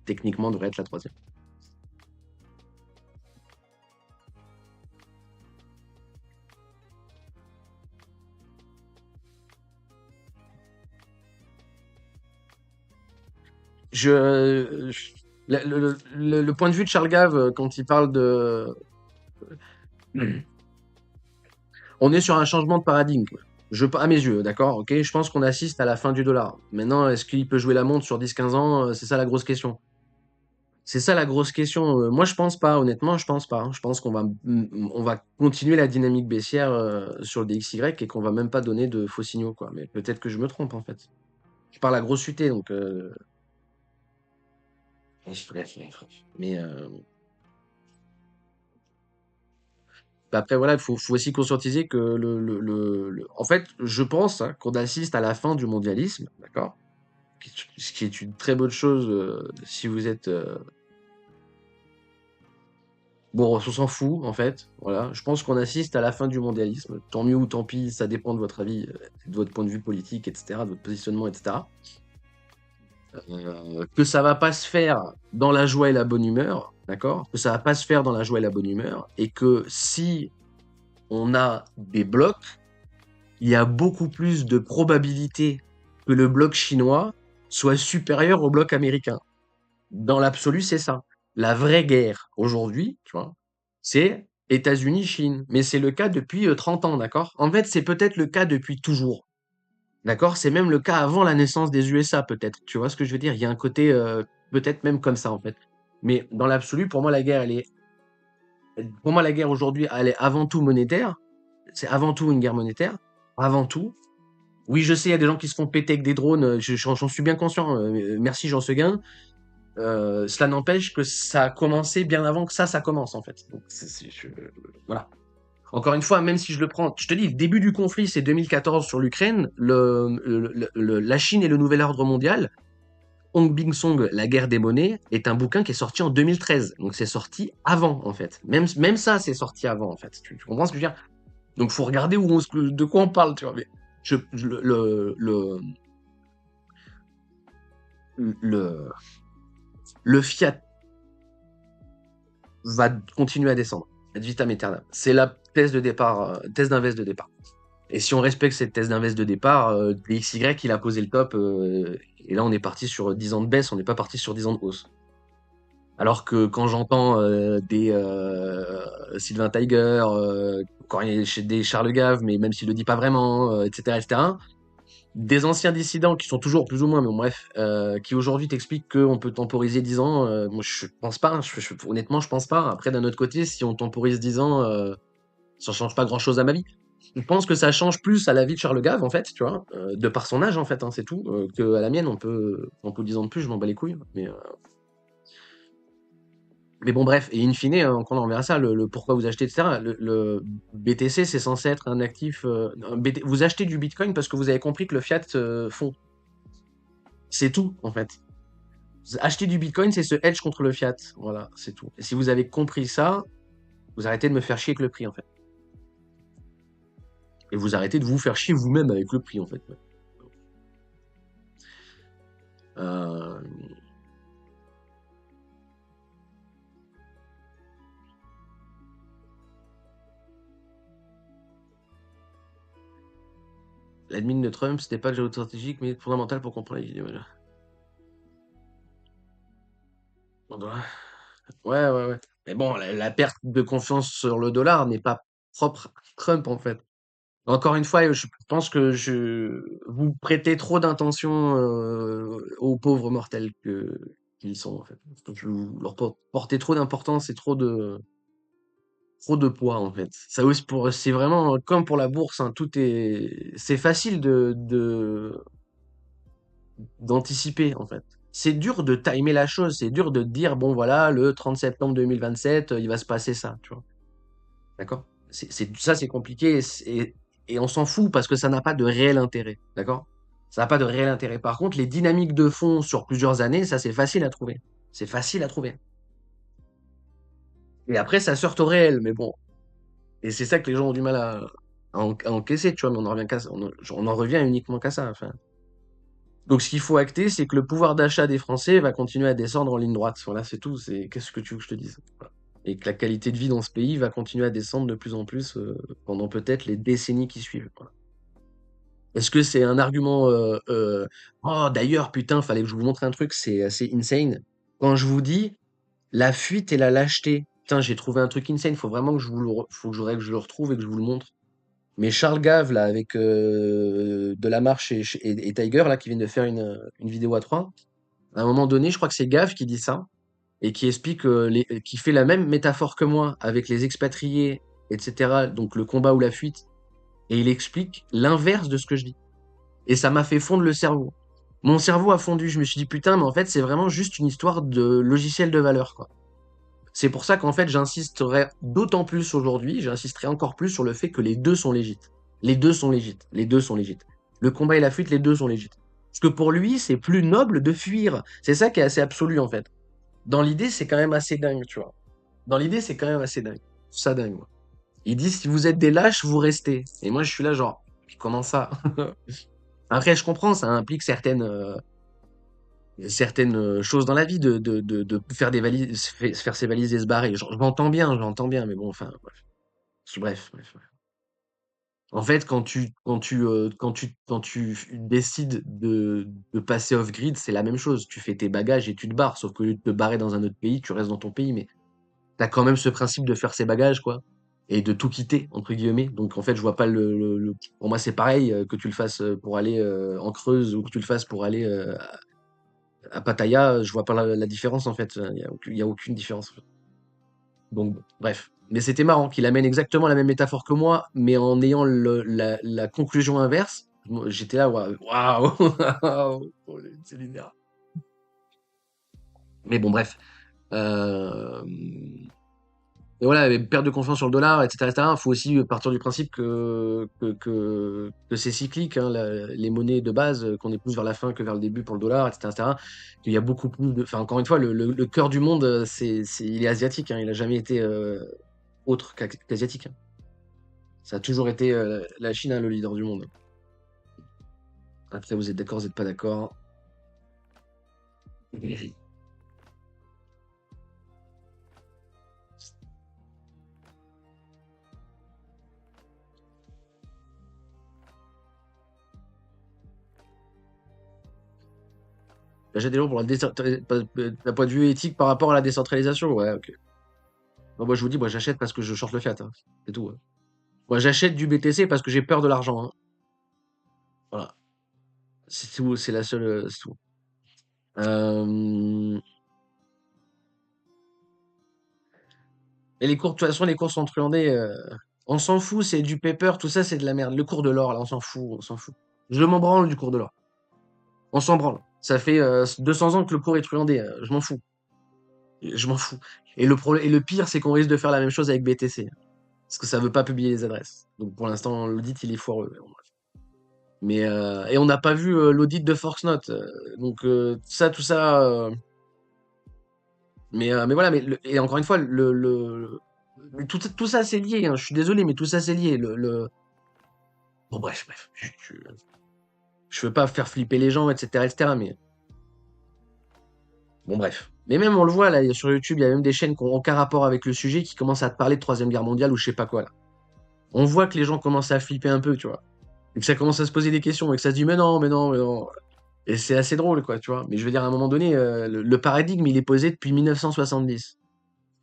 techniquement, devrait être la troisième. Le point de vue de Charles Gave, quand il parle de On est sur un changement de paradigme. À mes yeux, d'accord, ok. Je pense qu'on assiste à la fin du dollar. Maintenant, est-ce qu'il peut jouer la montre sur 10-15 ans? C'est ça la grosse question. C'est ça la grosse question. Moi, je pense pas, honnêtement, je pense pas, hein. Je pense on va continuer la dynamique baissière sur le DXY et qu'on va même pas donner de faux signaux, quoi. Mais peut-être que je me trompe, en fait. Je parle à grosse UT, donc. Bref. Mais après, voilà, faut aussi conscientiser que en fait, je pense hein, qu'on assiste à la fin du mondialisme, d'accord? Ce qui est une très bonne chose si vous êtes. Bon, on s'en fout, en fait. Voilà. Je pense qu'on assiste à la fin du mondialisme. Tant mieux ou tant pis, ça dépend de votre avis, de votre point de vue politique, etc., de votre positionnement, etc. Que ça va pas se faire dans la joie et la bonne humeur, d'accord? Que ça va pas se faire dans la joie et la bonne humeur, et que si on a des blocs, il y a beaucoup plus de probabilités que le bloc chinois soit supérieur au bloc américain. Dans l'absolu, c'est ça. La vraie guerre aujourd'hui, tu vois, c'est États-Unis-Chine. Mais c'est le cas depuis 30 ans, d'accord? En fait, c'est peut-être le cas depuis toujours. D'accord? C'est même le cas avant la naissance des USA, peut-être. Tu vois ce que je veux dire? Il y a un côté peut-être même comme ça, en fait. Mais dans l'absolu, pour moi, la guerre, pour moi, la guerre aujourd'hui, elle est avant tout monétaire. C'est avant tout une guerre monétaire. Avant tout. Oui, je sais, il y a des gens qui se font péter avec des drones. J'en suis bien conscient. Merci Jean Seguin. Cela n'empêche que ça a commencé bien avant que ça commence en fait. Donc, voilà. Encore une fois, même si je le prends, je te dis, le début du conflit, c'est 2014 sur l'Ukraine. La Chine et le nouvel ordre mondial. Hong Bing Song, La guerre des monnaies, est un bouquin qui est sorti en 2013. Donc c'est sorti avant en fait. Même ça, c'est sorti avant en fait. Tu comprends ce que je veux dire? Donc faut regarder de quoi on parle, tu vois. Mais le, le fiat va continuer à descendre ad vitam aeternam. C'est la thèse de départ, thèse d'invest de départ. Et si on respecte cette thèse d'invest de départ, DXY, il a posé le top, et là on est parti sur 10 ans de baisse, on n'est pas parti sur 10 ans de hausse. Alors que quand j'entends des Sylvain Tiger, quand il y a des Charles Gave, mais même s'il le dit pas vraiment, etc., etc., des anciens dissidents qui sont toujours plus ou moins, mais bon, bref, qui aujourd'hui t'expliquent qu'on peut temporiser 10 ans. Moi, je pense pas. Honnêtement, je pense pas. Après, d'un autre côté, si on temporise 10 ans, ça change pas grand-chose à ma vie. Je pense que ça change plus à la vie de Charles Gave, en fait, tu vois, de par son âge, en fait, hein, c'est tout, que à la mienne. On peut 10 ans de plus, je m'en bats les couilles. Mais bon, bref, et in fine, quand on verra ça, le pourquoi vous achetez, etc. Le BTC, c'est censé être un actif. Vous achetez du Bitcoin parce que vous avez compris que le fiat fond. C'est tout, en fait. Acheter du Bitcoin, c'est ce hedge contre le fiat. Voilà, c'est tout. Et si vous avez compris ça, vous arrêtez de me faire chier avec le prix, en fait. Et vous arrêtez de vous faire chier vous-même avec le prix, en fait. Euh, L'admin de Trump, c'était pas géostratégique, mais fondamental pour comprendre les vidéos. Voilà. Ouais. Mais bon, la perte de confiance sur le dollar n'est pas propre à Trump, en fait. Encore une fois, je pense que vous prêtez trop d'intention aux pauvres mortels qu'ils sont, en fait. Vous leur portez trop d'importance et trop de poids, en fait. Ça aussi c'est vraiment comme pour la bourse, hein, c'est facile d'anticiper, en fait. C'est dur de timer la chose, c'est dur de dire, bon voilà, le 30 septembre 2027, il va se passer ça, tu vois. D'accord? Ça, c'est compliqué et on s'en fout parce que ça n'a pas de réel intérêt. D'accord? Ça n'a pas de réel intérêt. Par contre, les dynamiques de fond sur plusieurs années, ça, c'est facile à trouver. C'est facile à trouver. Et après, ça sort au réel, mais bon. Et c'est ça que les gens ont du mal à encaisser, tu vois, mais on en revient on en revient uniquement qu'à ça. Enfin. Donc, ce qu'il faut acter, c'est que le pouvoir d'achat des Français va continuer à descendre en ligne droite. Voilà, c'est tout. Qu'est-ce que tu veux que je te dise? Voilà. Et que la qualité de vie dans ce pays va continuer à descendre de plus en plus pendant peut-être les décennies qui suivent. Voilà. Est-ce que c'est un argument Oh, d'ailleurs, putain, fallait que je vous montre un truc, c'est assez insane. Quand je vous dis la fuite et la lâcheté Putain, j'ai trouvé un truc insane. Faut vraiment que que je le retrouve et que je vous le montre. Mais Charles Gave, là, avec Delamarche et Tiger, là, qui viennent de faire une vidéo à trois. À un moment donné, je crois que c'est Gave qui dit ça et qui explique, qui fait la même métaphore que moi avec les expatriés, etc. Donc le combat ou la fuite. Et il explique l'inverse de ce que je dis. Et ça m'a fait fondre le cerveau. Mon cerveau a fondu. Je me suis dit, putain, mais en fait, c'est vraiment juste une histoire de logiciel de valeur, quoi. C'est pour ça qu'en fait, j'insisterai d'autant plus aujourd'hui, j'insisterai encore plus sur le fait que les deux sont légites. Les deux sont légites. Les deux sont légites. Le combat et la fuite, les deux sont légites. Parce que pour lui, c'est plus noble de fuir. C'est ça qui est assez absolu, en fait. Dans l'idée, c'est quand même assez dingue, tu vois. Dans l'idée, c'est quand même assez dingue. Ça dingue, moi. Ils disent, si vous êtes des lâches, vous restez. Et moi, je suis là, genre, comment ça? Après, je comprends, ça implique certaines choses dans la vie de faire des valises, faire ses valises et se barrer. J'entends bien, mais bon, enfin, bref. Bref. En fait, quand tu décides de passer off-grid, c'est la même chose. Tu fais tes bagages et tu te barres. Sauf qu'au lieu de te barrer dans un autre pays, tu restes dans ton pays, mais t'as quand même ce principe de faire ses bagages, quoi. Et de tout quitter, entre guillemets. Donc, en fait, je vois pas pour moi, c'est pareil, que tu le fasses pour aller en Creuse ou que tu le fasses pour aller à Pattaya, je vois pas la différence, en fait. Il y a aucune différence. Donc, bon, bref. Mais c'était marrant qu'il amène exactement la même métaphore que moi, mais en ayant la conclusion inverse. J'étais là, waouh, waouh, oh, c'est lunaire. Mais bon, bref. Euh, Et voilà, perte de confiance sur le dollar, etc., etc. Il faut aussi partir du principe que c'est cyclique, hein, les monnaies de base, qu'on est plus vers la fin que vers le début pour le dollar, etc., etc. Qu'il y a beaucoup plus de. Enfin, encore une fois, le cœur du monde, il est asiatique, hein, il n'a jamais été autre qu'asiatique, hein. Ça a toujours été la Chine, hein, le leader du monde. Après, vous êtes d'accord, vous n'êtes pas d'accord. J'achète des lots pour d'un point de vue éthique par rapport à la décentralisation. Ouais, ok. Non, moi, je vous dis, moi, j'achète parce que je short le fiat, hein. C'est tout, hein. Moi, j'achète du BTC parce que j'ai peur de l'argent, hein. Voilà. C'est tout, c'est la seule. C'est tout. Euh, Et les cours, de toute façon, les cours sont truandés. On s'en fout, c'est du paper, tout ça, c'est de la merde. Le cours de l'or, là, on s'en fout, on s'en fout. Je m'en branle du cours de l'or. On s'en branle. Ça fait 200 ans que le cours est truandé. Je m'en fous. Je m'en fous. Et le pire, c'est qu'on risque de faire la même chose avec BTC. Parce que ça veut pas publier les adresses. Donc pour l'instant, l'audit, il est foireux. Bon, bref. Et on n'a pas vu l'audit de Forksnote. Donc tout ça. Mais voilà, et encore une fois, mais tout ça c'est lié, hein, je suis désolé, mais tout ça c'est lié. Bon, bref. Je veux pas faire flipper les gens, etc., etc., mais bon, bref. Mais même, on le voit, là, sur YouTube, il y a même des chaînes qui ont aucun rapport avec le sujet qui commencent à te parler de Troisième Guerre mondiale ou je sais pas quoi, là. On voit que les gens commencent à flipper un peu, tu vois. Et que ça commence à se poser des questions et que ça se dit, mais non, mais non, mais non. Et c'est assez drôle, quoi, tu vois. Mais je veux dire, à un moment donné, le paradigme, il est posé depuis 1970. Est-ce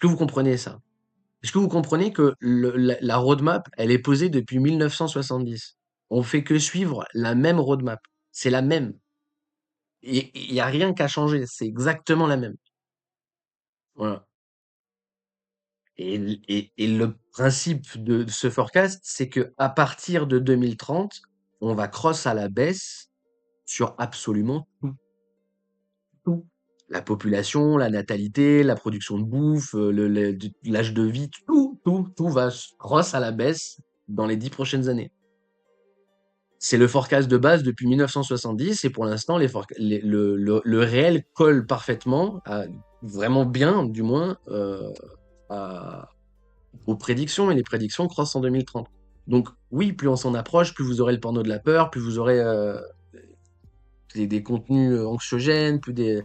que vous comprenez ça? Est-ce que vous comprenez que la roadmap, elle est posée depuis 1970? On fait que suivre la même roadmap. C'est la même. Et il n'y a rien qu'à changer. C'est exactement la même. Voilà. Et le principe de ce forecast, c'est que à partir de 2030, on va cross à la baisse sur absolument tout. La population, la natalité, la production de bouffe, l'âge de vie, tout va cross à la baisse dans les 10 prochaines années. C'est le forecast de base depuis 1970 et pour l'instant, le réel colle parfaitement, vraiment bien du moins, à- aux prédictions et les prédictions croissent en 2030. Donc oui, plus on s'en approche, plus vous aurez le porno de la peur, plus vous aurez des contenus anxiogènes, plus des...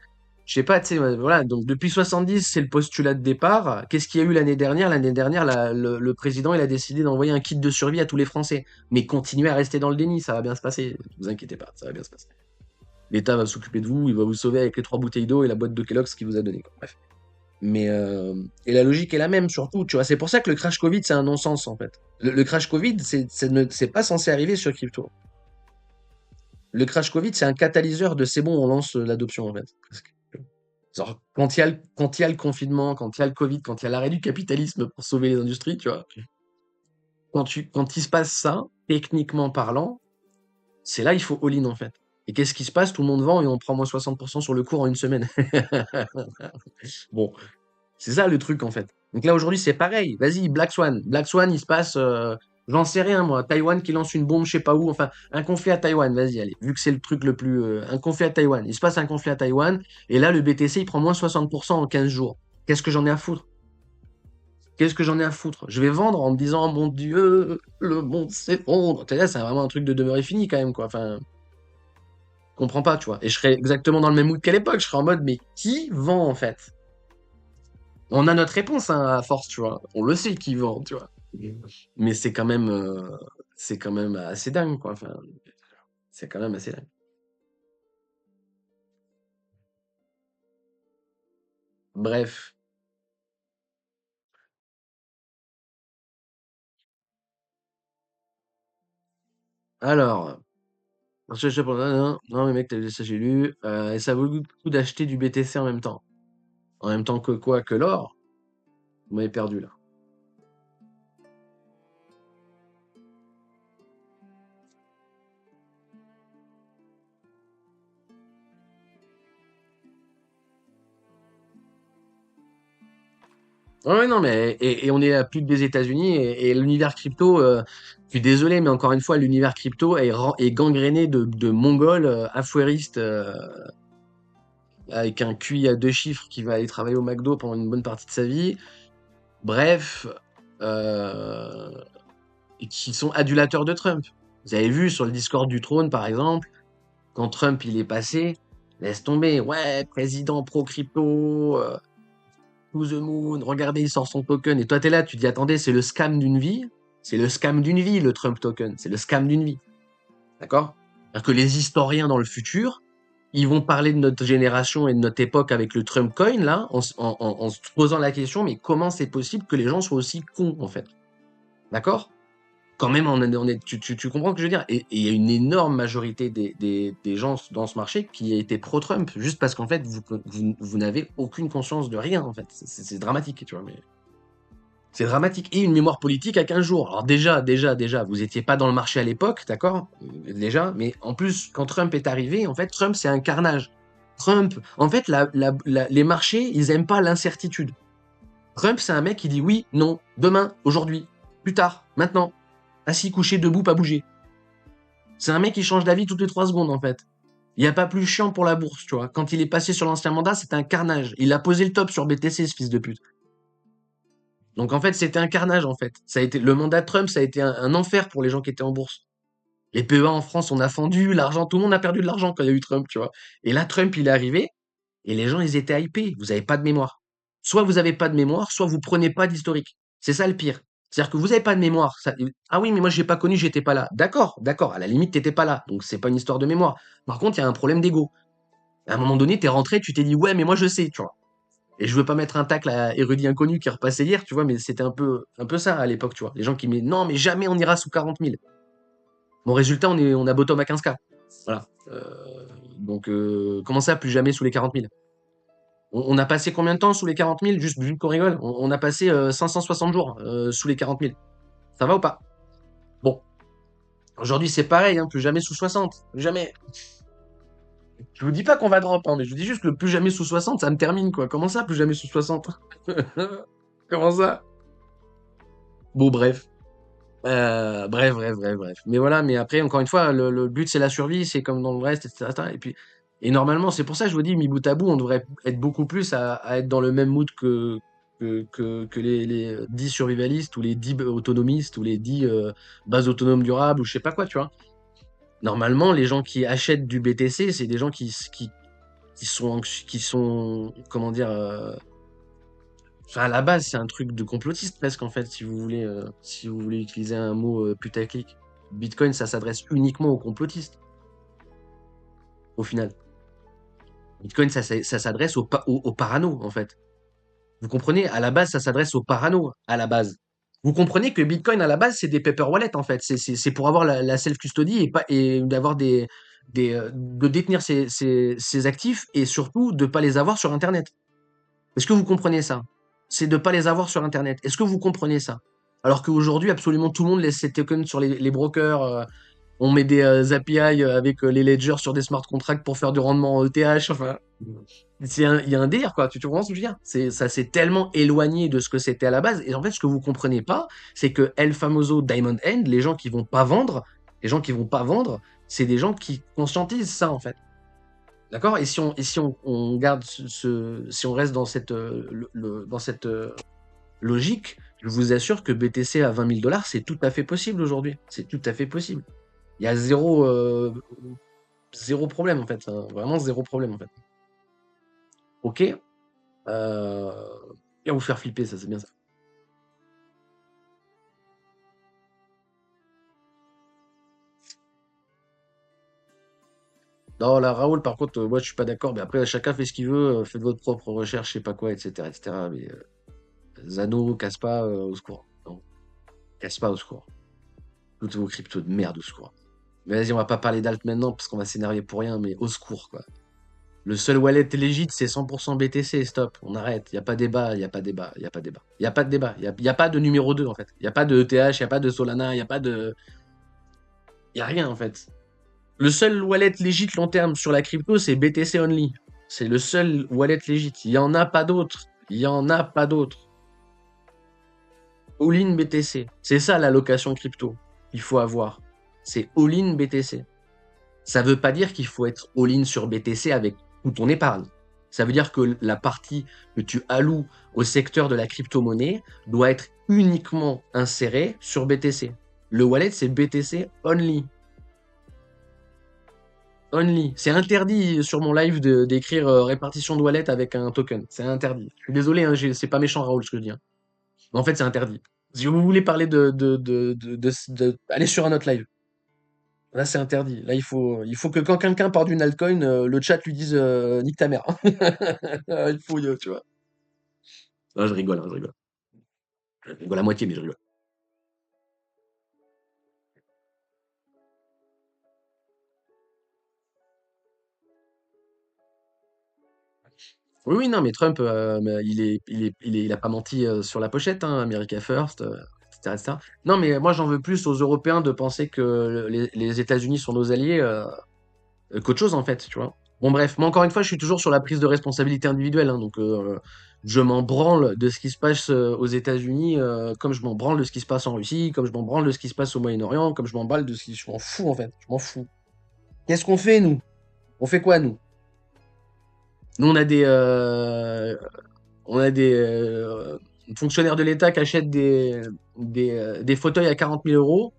Je sais pas, tu sais, voilà, donc depuis 70, c'est le postulat de départ. Qu'est-ce qu'il y a eu l'année dernière? L'année dernière, le président, il a décidé d'envoyer un kit de survie à tous les Français. Mais continuez à rester dans le déni, ça va bien se passer. Ne vous inquiétez pas, ça va bien se passer. L'État va s'occuper de vous, il va vous sauver avec les 3 bouteilles d'eau et la boîte de Kellogg's qu'il vous a donné, quoi. Bref. Et la logique est la même, surtout, tu vois. C'est pour ça que le crash Covid, c'est un non-sens, en fait. Le crash Covid, c'est pas censé arriver sur crypto. Le crash Covid, c'est un catalyseur de c'est bon, on lance l'adoption, en fait. Presque. Genre, quand il y a le confinement, quand il y a le Covid, quand il y a l'arrêt du capitalisme pour sauver les industries, tu vois. Quand il se passe ça, techniquement parlant, c'est là il faut all-in, en fait. Et qu'est-ce qui se passe? Tout le monde vend et on prend moins 60% sur le cours en une semaine. Bon, c'est ça le truc en fait. Donc là aujourd'hui c'est pareil. Vas-y, Black Swan. Black Swan, il se passe, j'en sais rien moi. Taïwan qui lance une bombe, je sais pas où. Enfin, un conflit à Taïwan. Vas-y, allez. Vu que c'est le truc le plus, un conflit à Taïwan. Il se passe un conflit à Taïwan et là le BTC il prend moins 60% en 15 jours. Qu'est-ce que j'en ai à foutre? Qu'est-ce que j'en ai à foutre? Je vais vendre en me disant, oh mon Dieu, le monde s'effondre. Tu sais, c'est vraiment un truc de demeurer fini quand même quoi. Enfin, je comprends pas, tu vois. Et je serais exactement dans le même mood qu'à l'époque. Je serais en mode, mais qui vend en fait? On a notre réponse hein, à force, tu vois. On le sait qui vend, tu vois. Mais c'est quand même assez dingue, quoi. Enfin, c'est quand même assez dingue. Bref. Alors, non, mais mec, t'as vu ça, j'ai lu. Et ça vaut le coup d'acheter du BTC en même temps. En même temps que quoi? Que l'or? Vous m'avez perdu là. Ouais, non, mais et on est à plus des États-Unis et l'univers crypto. Je suis désolé, mais encore une fois, l'univers crypto est gangréné de Mongols affouéristes avec un QI à 2 chiffres qui va aller travailler au McDo pendant une bonne partie de sa vie. Bref, euh, et qui sont adulateurs de Trump. Vous avez vu sur le Discord du trône, par exemple, quand Trump il est passé, laisse tomber, ouais, président pro-crypto, to the moon, regardez, il sort son token, et toi t'es là, tu te dis, attendez, c'est le scam d'une vie, c'est le scam d'une vie, le Trump token, c'est le scam d'une vie, d'accord? C'est-à-dire que les historiens dans le futur, ils vont parler de notre génération et de notre époque avec le Trump coin, là, en se posant la question, mais comment c'est possible que les gens soient aussi cons, en fait? D'accord? Quand même, tu comprends ce que je veux dire? Et il y a une énorme majorité des gens dans ce marché qui a été pro-Trump, juste parce qu'en fait, vous n'avez aucune conscience de rien, en fait. C'est dramatique, tu vois, mais c'est dramatique. Et une mémoire politique à 15 jours. Alors déjà, vous étiez pas dans le marché à l'époque, d'accord? Déjà, mais en plus, quand Trump est arrivé, en fait, Trump, c'est un carnage. Trump, en fait, les marchés, ils aiment pas l'incertitude. Trump, c'est un mec qui dit oui, non, demain, aujourd'hui, plus tard, maintenant. Assis, couché, debout, pas bouger. C'est un mec qui change d'avis toutes les 3 secondes, en fait. Il n'y a pas plus chiant pour la bourse, tu vois. Quand il est passé sur l'ancien mandat, c'était un carnage. Il a posé le top sur BTC, ce fils de pute. Donc, en fait, c'était un carnage, en fait. Ça a été, le mandat de Trump, ça a été un enfer pour les gens qui étaient en bourse. Les PEA en France, on a fendu, l'argent, tout le monde a perdu de l'argent quand il y a eu Trump, tu vois. Et là, Trump, il est arrivé, et les gens, ils étaient hypés. Vous avez pas de mémoire. Soit vous avez pas de mémoire, soit vous prenez pas d'historique. C'est ça le pire. C'est-à-dire que vous avez pas de mémoire. Ah oui, mais moi, j'ai pas connu, j'étais pas là. D'accord, d'accord. À la limite, t'étais pas là. Donc, c'est pas une histoire de mémoire. Par contre, il y a un problème d'ego. À un moment donné, t'es rentré, tu t'es dit, ouais, mais moi, je sais, tu vois. Et je veux pas mettre un tacle à érudit inconnu qui est repassé hier, tu vois, mais c'était un peu ça à l'époque, tu vois. Les gens qui me disent, non, mais jamais on ira sous 40 000. Bon, résultat, on a bottom à 15K. Voilà. Donc, comment ça, plus jamais sous les 40 000? On a passé combien de temps sous les 40 000? Juste qu'on rigole. On a passé 560 jours sous les 40 000. Ça va ou pas? Bon. Aujourd'hui, c'est pareil, hein, plus jamais sous 60. Plus jamais. Je vous dis pas qu'on va drop, hein, mais je vous dis juste que le plus jamais sous 60, ça me termine, quoi. Comment ça, plus jamais sous 60? Comment ça? Bon, bref. Bref. Mais voilà, mais après, encore une fois, le but, c'est la survie, c'est comme dans le reste, etc. Et puis, et normalement, c'est pour ça que je vous dis, mi bout à bout, on devrait être beaucoup plus à être dans le même mood que les 10 survivalistes ou les 10 autonomistes ou les 10 bases autonomes durables ou je sais pas quoi, tu vois. Normalement, les gens qui achètent du BTC, c'est des gens qui sont, comment dire, enfin, à la base, c'est un truc de complotiste presque en fait, si vous voulez utiliser un mot putaclic. Bitcoin, ça s'adresse uniquement aux complotistes, au final. Bitcoin, ça s'adresse aux parano, en fait. Vous comprenez? À la base, ça s'adresse aux parano, à la base. Vous comprenez que Bitcoin, à la base, c'est des paper wallets, en fait. C'est pour avoir la self-custody et pas, et d'avoir de détenir ses actifs et surtout de pas les avoir sur Internet. Est-ce que vous comprenez ça? C'est de pas les avoir sur Internet. Est-ce que vous comprenez ça? Alors qu'aujourd'hui, absolument tout le monde laisse ses tokens sur les brokers. On met des API avec les ledgers sur des smart contracts pour faire du rendement en ETH. Enfin, il y a un délire, quoi. Tu comprends ce que je veux dire? Ça s'est tellement éloigné de ce que c'était à la base. Et en fait, ce que vous comprenez pas, c'est que El Famoso Diamond End, les gens qui vont pas vendre, c'est des gens qui conscientisent ça, en fait. D'accord? Et si on garde si on reste dans cette, dans cette logique, je vous assure que BTC à 20 000 dollars, c'est tout à fait possible aujourd'hui. C'est tout à fait possible. Il y a zéro problème, en fait. Hein. Vraiment zéro problème, en fait. Ok? Bien vous faire flipper, ça, c'est bien ça. Non, là, Raoul, par contre, moi, je suis pas d'accord. Mais après, chacun fait ce qu'il veut. Faites votre propre recherche, je sais pas quoi, etc., etc. Mais Zano, casse pas, au secours. Non, casse pas, au secours. Toutes vos cryptos de merde, au secours. Mais vas-y, on va pas parler d'alt maintenant parce qu'on va s'énerver pour rien, mais au secours, quoi. Le seul wallet légit, c'est 100% BTC, stop, on arrête. Il y a pas débat, il y a pas débat, il y a pas débat. Il y a pas de débat, y a pas de numéro 2 en fait. Il y a pas de ETH, il y a pas de Solana, il y a pas de il y a rien en fait. Le seul wallet légit long terme sur la crypto, c'est BTC only. C'est le seul wallet légit. Il y en a pas d'autres. Il y en a pas d'autres. All-in BTC. C'est ça l'allocation crypto qu'il faut avoir. C'est all-in BTC. Ça veut pas dire qu'il faut être all-in sur BTC avec toute ton épargne. Ça veut dire que la partie que tu alloues au secteur de la crypto-monnaie doit être uniquement insérée sur BTC. Le wallet, c'est BTC only. Only. C'est interdit sur mon live d'écrire répartition de wallet avec un token. C'est interdit. Je suis désolé, hein, c'est pas méchant, Raoul, ce que je dis. Hein. Mais en fait, c'est interdit. Si vous voulez parler allez sur un autre live. Là, c'est interdit. Là, il faut que quand quelqu'un part d'une altcoin, le chat lui dise nique ta mère. Il faut, tu vois. Non, je rigole, hein, je rigole. Je rigole à moitié, mais je rigole. Oui, oui, non, mais Trump, mais il a pas menti sur la pochette, hein, America First, etc., etc. Non, mais moi, j'en veux plus aux Européens de penser que les États-Unis sont nos alliés qu'autre chose, en fait, tu vois. Bon, bref, moi, encore une fois, je suis toujours sur la prise de responsabilité individuelle, hein, donc je m'en branle de ce qui se passe aux États-Unis, comme je m'en branle de ce qui se passe en Russie, comme je m'en branle de ce qui se passe au Moyen-Orient, comme je m'en branle de ce qui. Je m'en fous, en fait, je m'en fous. Qu'est-ce qu'on fait, nous? On fait quoi, nous? Nous, on a des fonctionnaires de l'État qui achètent des fauteuils à 40 000 €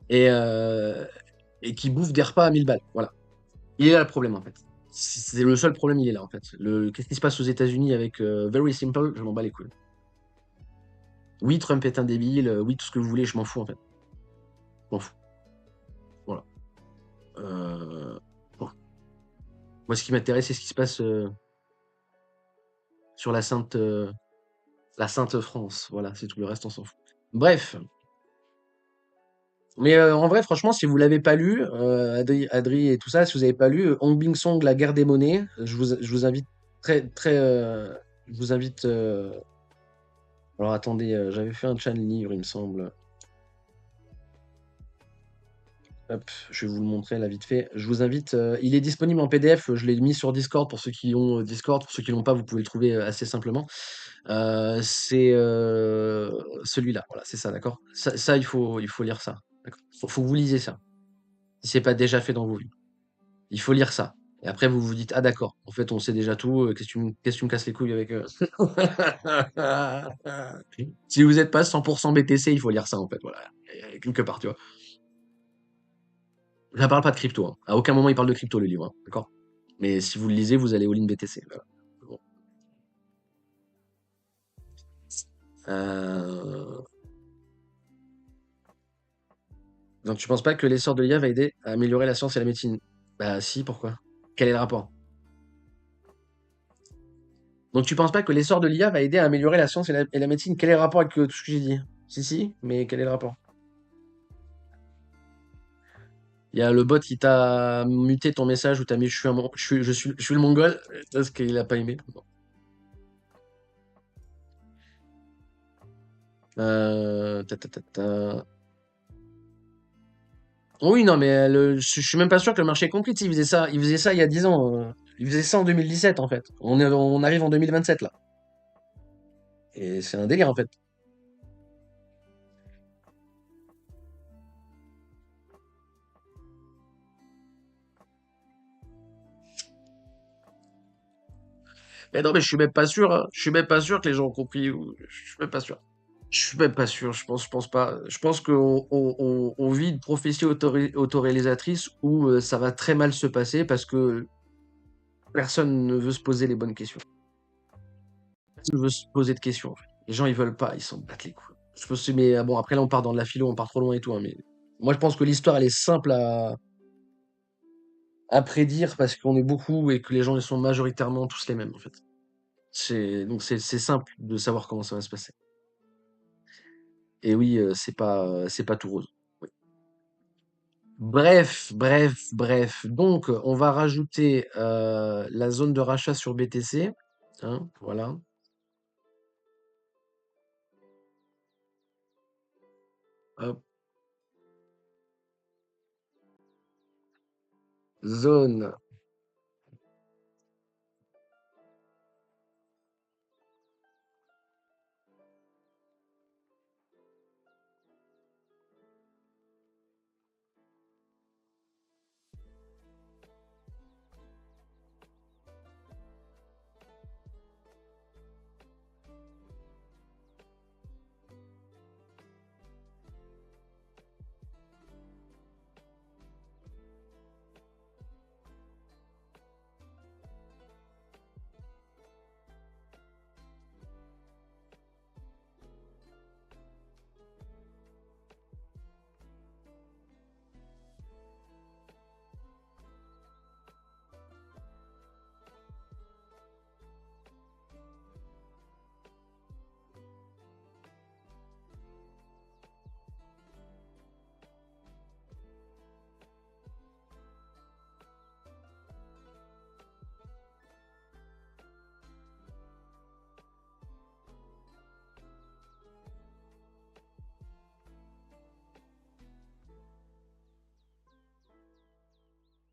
et, euh, et qui bouffent des repas à 1000 balles. Voilà. Il est là le problème, en fait. C'est le seul problème, il est là, en fait. Qu'est-ce qui se passe aux États-Unis avec Very Simple? Je m'en bats les couilles. Oui, Trump est un débile. Oui, tout ce que vous voulez, je m'en fous, en fait. Je m'en fous. Voilà. Bon. Moi, ce qui m'intéresse, c'est ce qui se passe sur la Sainte France. Voilà, c'est tout. Le reste, on s'en fout. Bref. Mais en vrai, franchement, si vous l'avez pas lu, Adri et tout ça, si vous avez pas lu Hong Bing Song, La guerre des monnaies, je vous invite très, très, je vous invite. Alors attendez, j'avais fait un channel livre, il me semble. Hop, je vais vous le montrer là vite fait. Je vous invite, il est disponible en PDF. Je l'ai mis sur Discord pour ceux qui ont Discord. Pour ceux qui l'ont pas, vous pouvez le trouver assez simplement. C'est celui-là. Voilà, c'est ça, d'accord. Ça, il faut lire ça. D'accord. Faut que vous lisez ça. Si c'est pas déjà fait dans vos vies. Il faut lire ça. Et après, vous vous dites, ah d'accord, en fait, on sait déjà tout, qu'est-ce que tu me casses les couilles avec Si vous n'êtes pas 100% BTC, il faut lire ça, en fait, voilà. Quelque part, tu vois. Ça parle pas de crypto, hein. À aucun moment, il parle de crypto, le livre, hein, d'accord? Mais si vous le lisez, vous allez all-in BTC. Voilà. Bon. Euh, Donc, tu penses pas que l'essor de l'IA va aider à améliorer la science et la médecine? Bah si, pourquoi? Quel est le rapport? Donc tu penses pas que l'essor de l'IA va aider à améliorer la science et la médecine? Quel est le rapport avec tout ce que j'ai dit? Si, si, mais quel est le rapport? Il y a le bot qui t'a muté ton message où t'as mis je suis le mongol parce qu'il a pas aimé. Bon. Ta, ta, ta, ta. Oui, non, mais je suis même pas sûr que le marché est compris. Tu sais, il faisait ça il y a 10 ans. Il faisait ça en 2017 en fait. On arrive en 2027 là. Et c'est un délire en fait. Mais non, mais je suis même pas sûr, hein. Je suis même pas sûr que les gens ont compris. Je suis même pas sûr. Je suis même pas sûr. Je pense pas. Je pense qu'on vit une prophétie autoréalisatrice où ça va très mal se passer parce que personne ne veut se poser les bonnes questions. Personne ne veut se poser de questions, en fait. Les gens, ils veulent pas. Ils s'en battent les couilles. Je pense que, mais bon, après là, on part dans de la philo, on part trop loin et tout, hein, mais moi, je pense que l'histoire, elle est simple à prédire parce qu'on est beaucoup et que les gens, ils sont majoritairement tous les mêmes, en fait. Donc c'est simple de savoir comment ça va se passer. Et oui, c'est pas tout rose. Oui. Bref. Donc, on va rajouter la zone de rachat sur BTC. Hein, voilà. Hop, zone.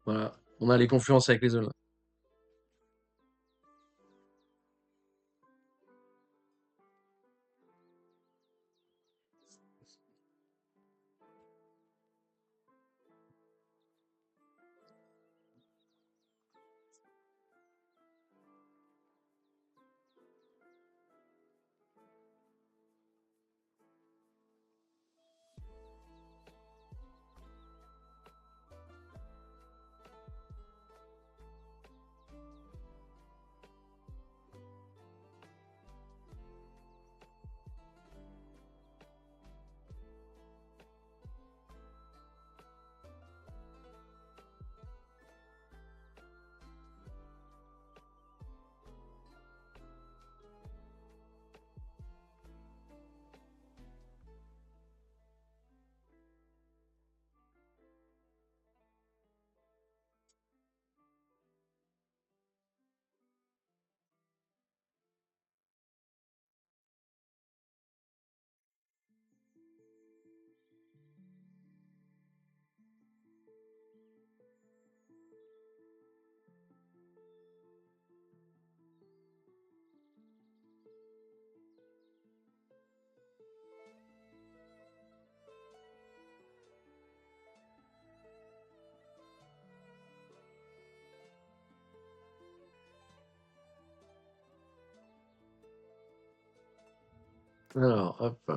Voilà. On a les confluences avec les zones. Alors, hop.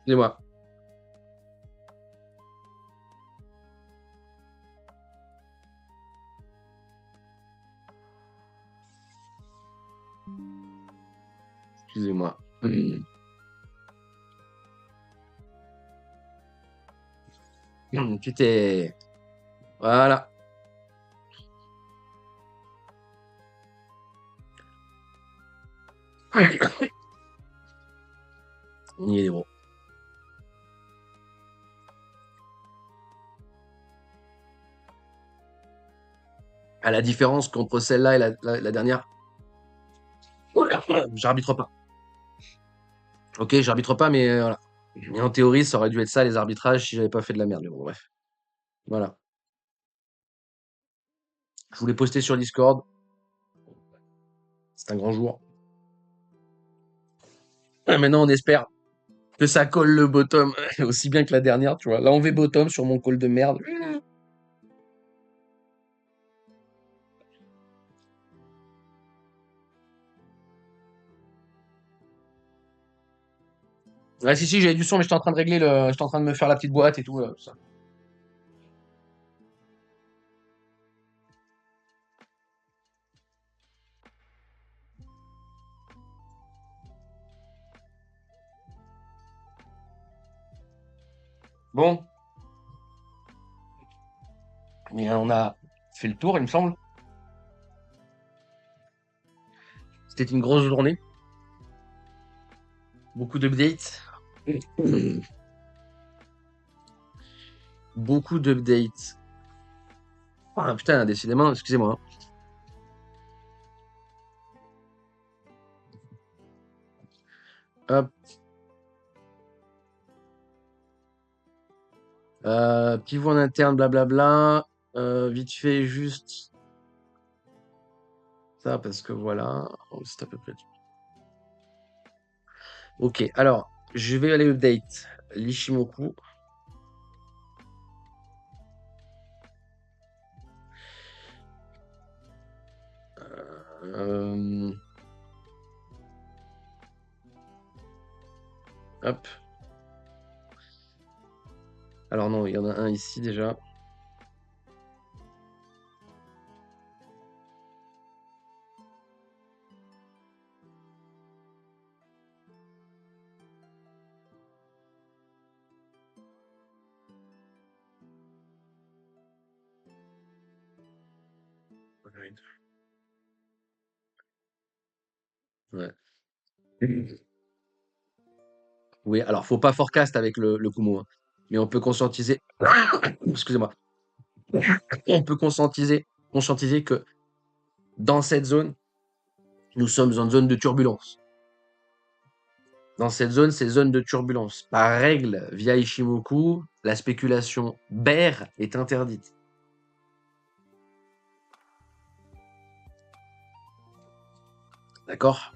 Excusez-moi. Excusez-moi. Putain. Voilà. On y est, gros. À la différence qu'entre celle-là et la dernière, j'arbitre pas. Ok, j'arbitre pas, mais voilà. Et en théorie, ça aurait dû être ça, les arbitrages, si j'avais pas fait de la merde. Mais bon, bref. Voilà. Je voulais poster sur Discord. C'est un grand jour. Maintenant, on espère que ça colle le bottom aussi bien que la dernière, tu vois. Là, on va bottom sur mon call de merde. Ouais, si, j'avais du son, mais j'étais en train de régler le. J'étais en train de me faire la petite boîte et tout, tout ça. Bon. Mais on a fait le tour, il me semble. C'était une grosse journée. Beaucoup d'updates. Beaucoup d'updates. Ah putain, décidément, excusez-moi. Hop. Pivot en interne, blablabla. Vite fait, juste ça, parce que voilà. Oh, c'est à peu près tout. Ok, alors, je vais aller update l'Ishimoku. Euh, Hop. Alors non, il y en a un ici déjà. Ouais. Oui, alors faut pas forecast avec le Kumo, hein. Mais on peut conscientiser. Excusez-moi. On peut conscientiser que dans cette zone, nous sommes en zone de turbulence. Dans cette zone, c'est zone de turbulence. Par règle, via Ishimoku, la spéculation bear est interdite. D'accord?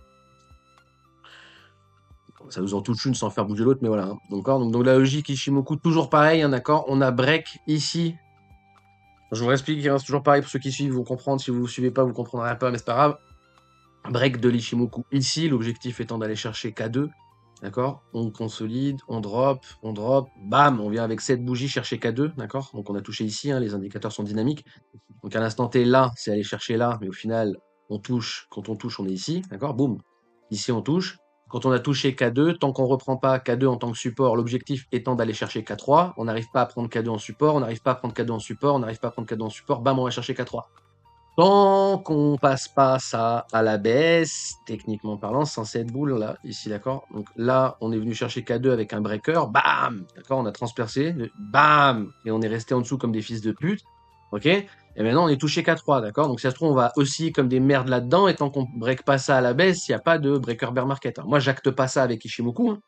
Ça nous en touche une sans faire bouger l'autre, mais voilà, hein. D'accord? Donc la logique Ishimoku, toujours pareil, hein, d'accord? On a break ici. Je vous explique, hein, c'est toujours pareil pour ceux qui suivent, vous comprendre. Si vous ne suivez pas, vous comprendrez pas, mais c'est pas grave. Break de l'Ishimoku ici, l'objectif étant d'aller chercher K2. D'accord? On consolide, on drop, bam, on vient avec cette bougie chercher K2, d'accord? Donc on a touché ici, hein, les indicateurs sont dynamiques. Donc à l'instant T, là, c'est aller chercher là, mais au final, on touche, quand on touche, on est ici, d'accord? Boum. Ici, on touche. Quand on a touché K2, tant qu'on ne reprend pas K2 en tant que support, l'objectif étant d'aller chercher K3, on n'arrive pas à prendre K2 en support, on n'arrive pas à prendre K2 en support, on n'arrive pas à prendre K2 en support, bam, on va chercher K3. Tant qu'on passe pas ça à la baisse, techniquement parlant, c'est censé être boule là, ici, d'accord? Donc là, on est venu chercher K2 avec un breaker, bam! D'accord? On a transpercé, bam! Et on est resté en dessous comme des fils de pute, ok? Et maintenant, on est touché K3, d'accord? Donc si ça se trouve, on va aussi comme des merdes là-dedans, et tant qu'on break pas ça à la baisse, il n'y a pas de breaker bear market. Alors, moi, j'acte pas ça avec Ishimoku, hein.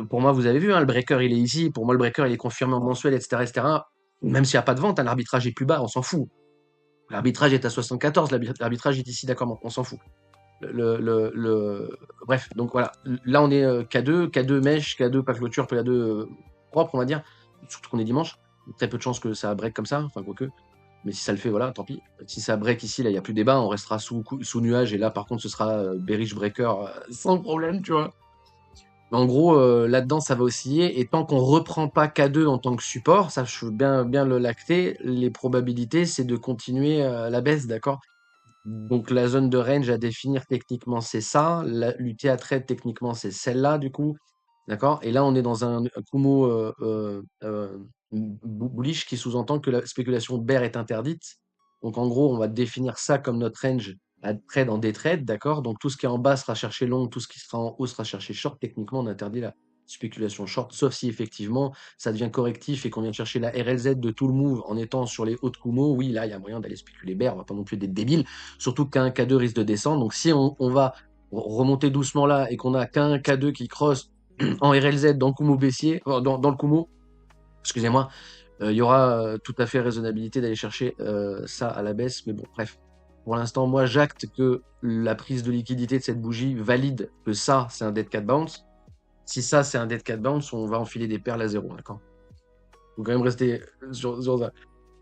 Pour moi, vous avez vu, hein, le breaker, il est ici. Pour moi, le breaker, il est confirmé en mensuel, etc., etc. Même s'il n'y a pas de vente, hein, l'arbitrage est plus bas, on s'en fout. L'arbitrage est à 74, l'arbitrage est ici, d'accord, on s'en fout. Bref, donc voilà. Là, on est K2, K2 mèche, K2 pas clôture, K2 propre, on va dire. Surtout qu'on est dimanche. Très peu de chances que ça break comme ça, enfin, quoique. Mais si ça le fait, voilà, tant pis. Si ça break ici, là, il n'y a plus de débat, on restera sous nuage. Et là, par contre, ce sera bearish breaker sans problème, tu vois. En gros, là-dedans, ça va osciller. Et tant qu'on reprend pas K2 en tant que support, ça, je veux bien le lacter, les probabilités, c'est de continuer à la baisse, d'accord? Donc la zone de range à définir techniquement, c'est ça. L'UT à trade, techniquement, c'est celle-là, du coup. D'accord? Et là, on est dans un Kumo bullish qui sous-entend que la spéculation bear est interdite. Donc en gros, on va définir ça comme notre range à trade en day trade, d'accord? Donc tout ce qui est en bas sera cherché long, tout ce qui sera en haut sera cherché short. Techniquement, on interdit la spéculation short, sauf si effectivement ça devient correctif et qu'on vient chercher la RLZ de tout le move en étant sur les hauts de Kumo. Oui, là, il y a moyen d'aller spéculer bear, on va pas non plus être des débiles, surtout qu'un K2 risque de descendre. Donc si on va remonter doucement là et qu'on a qu'un K2 qui cross en RLZ dans le Kumo baissier, dans le Kumo, excusez-moi, il y aura tout à fait raisonnabilité d'aller chercher ça à la baisse. Mais bon, bref. Pour l'instant, moi, j'acte que la prise de liquidité de cette bougie valide que ça, c'est un dead cat bounce. Si ça, c'est un dead cat bounce, on va enfiler des perles à zéro, d'accord? Faut quand même rester sur ça.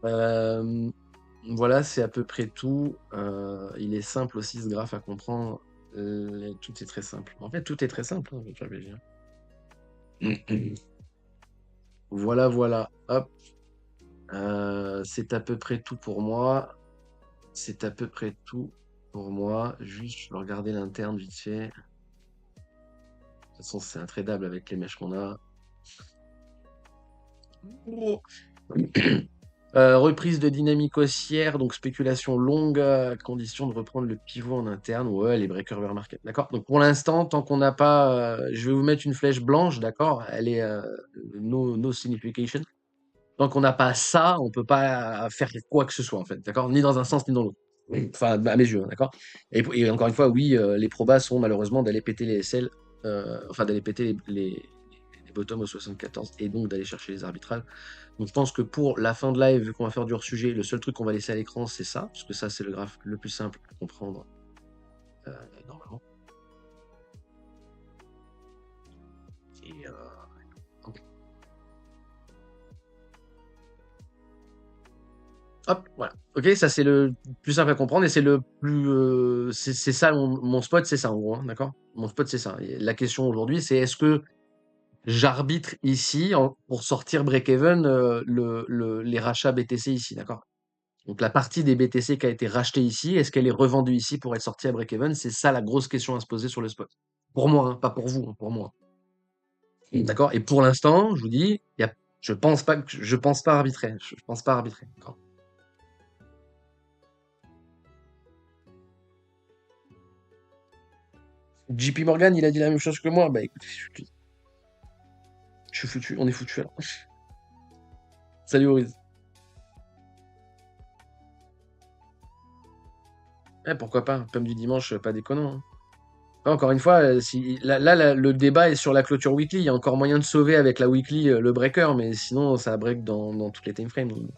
Euh, voilà, c'est à peu près tout. Il est simple aussi, ce graphe à comprendre. Tout est très simple. En fait, tout est très simple, hein, j'avais dit, hein. Voilà, voilà. Hop. C'est à peu près tout pour moi. C'est à peu près tout pour moi. Juste, je vais regarder l'interne vite fait. De toute façon, c'est intradable avec les mèches qu'on a. Oh. Reprise de dynamique haussière, donc spéculation longue, à condition de reprendre le pivot en interne. Ouais, les breakers bear market. D'accord? Donc pour l'instant, tant qu'on n'a pas. Je vais vous mettre une flèche blanche, d'accord? Elle est no signification. Tant qu'on n'a pas ça, on peut pas faire quoi que ce soit, en fait. D'accord? Ni dans un sens, ni dans l'autre. Oui. Enfin, à mes yeux, hein, d'accord? Et encore une fois, oui, les probas sont malheureusement d'aller péter les SL, enfin d'aller péter les bottoms au 74 et donc d'aller chercher les arbitrages. Donc je pense que pour la fin de live, vu qu'on va faire du hors-sujet, le seul truc qu'on va laisser à l'écran, c'est ça, parce que ça, c'est le graphe le plus simple à comprendre euh, normalement. Et, ok. Hop, voilà. Ok, ça c'est le plus simple à comprendre et c'est le plus. C'est ça, mon spot, c'est ça en gros, hein, d'accord? Mon spot, c'est ça. Et la question aujourd'hui, c'est est-ce que j'arbitre ici pour sortir break-even les rachats BTC ici, d'accord? Donc la partie des BTC qui a été rachetée ici, est-ce qu'elle est revendue ici pour être sortie à break-even? C'est ça la grosse question à se poser sur le spot. Pour moi, hein, pas pour vous, hein, pour moi. D'accord? Et pour l'instant, je vous dis, je pense pas arbitrer. Je pense pas arbitrer. D'accord? JP Morgan, il a dit la même chose que moi. Bah écoute, je suis foutu, on est foutu alors. Salut Oriz. Pourquoi pas? Comme du dimanche, pas déconnant, hein. Encore une fois, si, le débat est sur la clôture weekly. Il y a encore moyen de sauver avec la weekly le breaker, mais sinon, ça break dans toutes les time frames. Donc.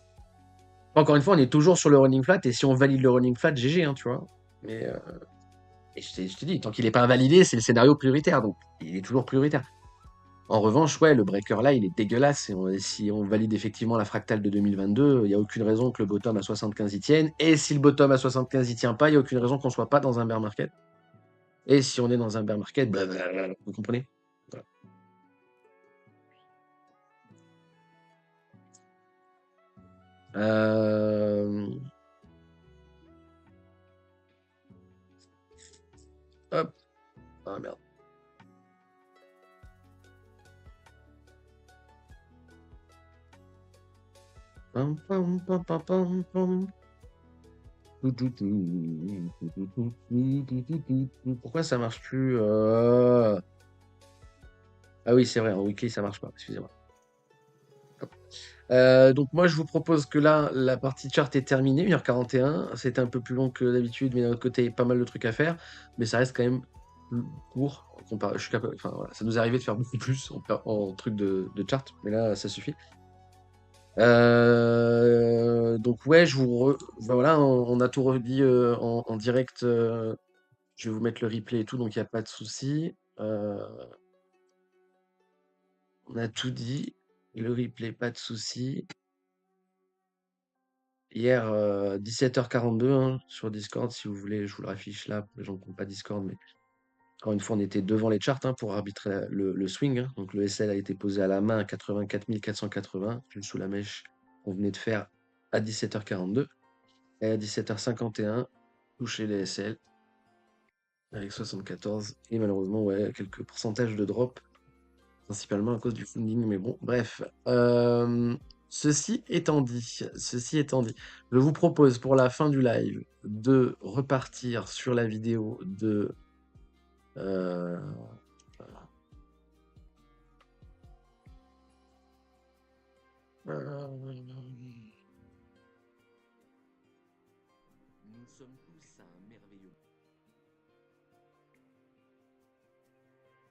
Encore une fois, on est toujours sur le running flat, et si on valide le running flat, GG, hein, tu vois. Mais et je t'ai dit, tant qu'il n'est pas invalidé, c'est le scénario prioritaire, donc il est toujours prioritaire. En revanche, ouais, le breaker là, il est dégueulasse. Et si on valide effectivement la fractale de 2022, il n'y a aucune raison que le bottom à 75 y tienne. Et si le bottom à 75 y tient pas, il n'y a aucune raison qu'on soit pas dans un bear market. Et si on est dans un bear market, vous comprenez? Voilà. Euh, Hop. Ah merde. Pam, pam, pam, pam, pam, pam. Pourquoi ça marche plus Ah oui, c'est vrai, en weekly ça marche pas, excusez-moi. Hop. Donc moi je vous propose que là, la partie chart est terminée, 1h41. C'était un peu plus long que d'habitude, mais d'un autre côté, pas mal de trucs à faire. Mais ça reste quand même court. Je suis capable, enfin, voilà, ça nous est arrivé de faire beaucoup plus en truc de chart, mais là, ça suffit. Donc ouais, voilà, on a tout redit en direct. Je vais vous mettre le replay et tout, donc il n'y a pas de souci. On a tout dit. Le replay, pas de souci. Hier, 17h42 hein, sur Discord, si vous voulez, je vous le affiche là, pour les gens qui n'ont pas Discord, mais Encore une fois, on était devant les charts hein, pour arbitrer le swing, hein. Donc le SL a été posé à la main à 84 480, pile sous la mèche qu'on venait de faire à 17h42. Et à 17h51, toucher les SL avec 74. Et malheureusement, ouais, quelques pourcentages de drop, principalement à cause du funding. Mais bon, bref. Ceci étant dit, je vous propose pour la fin du live de repartir sur la vidéo de euh, euh, nous sommes tous un merveilleux.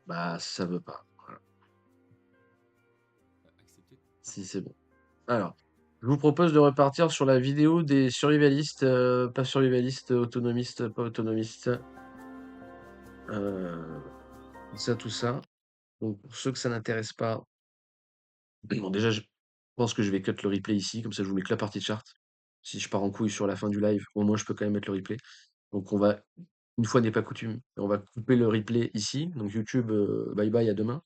Bah, ça veut pas. Voilà. Si c'est bon. Alors, je vous propose de repartir sur la vidéo des survivalistes, pas survivalistes, autonomistes, pas autonomistes. euh, tout ça. Donc, pour ceux que ça n'intéresse pas, bon, déjà, je pense que je vais cut le replay ici, comme ça, je vous mets que la partie de chart. Si je pars en couille sur la fin du live, au moins, je peux quand même mettre le replay. Donc, on va, une fois n'est pas coutume, on va couper le replay ici. Donc, YouTube, bye bye, à demain.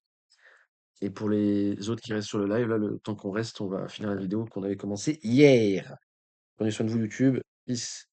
Et pour les autres qui restent sur le live, là, le temps qu'on reste, on va finir la vidéo qu'on avait commencé hier. Prenez soin de vous, YouTube. Peace.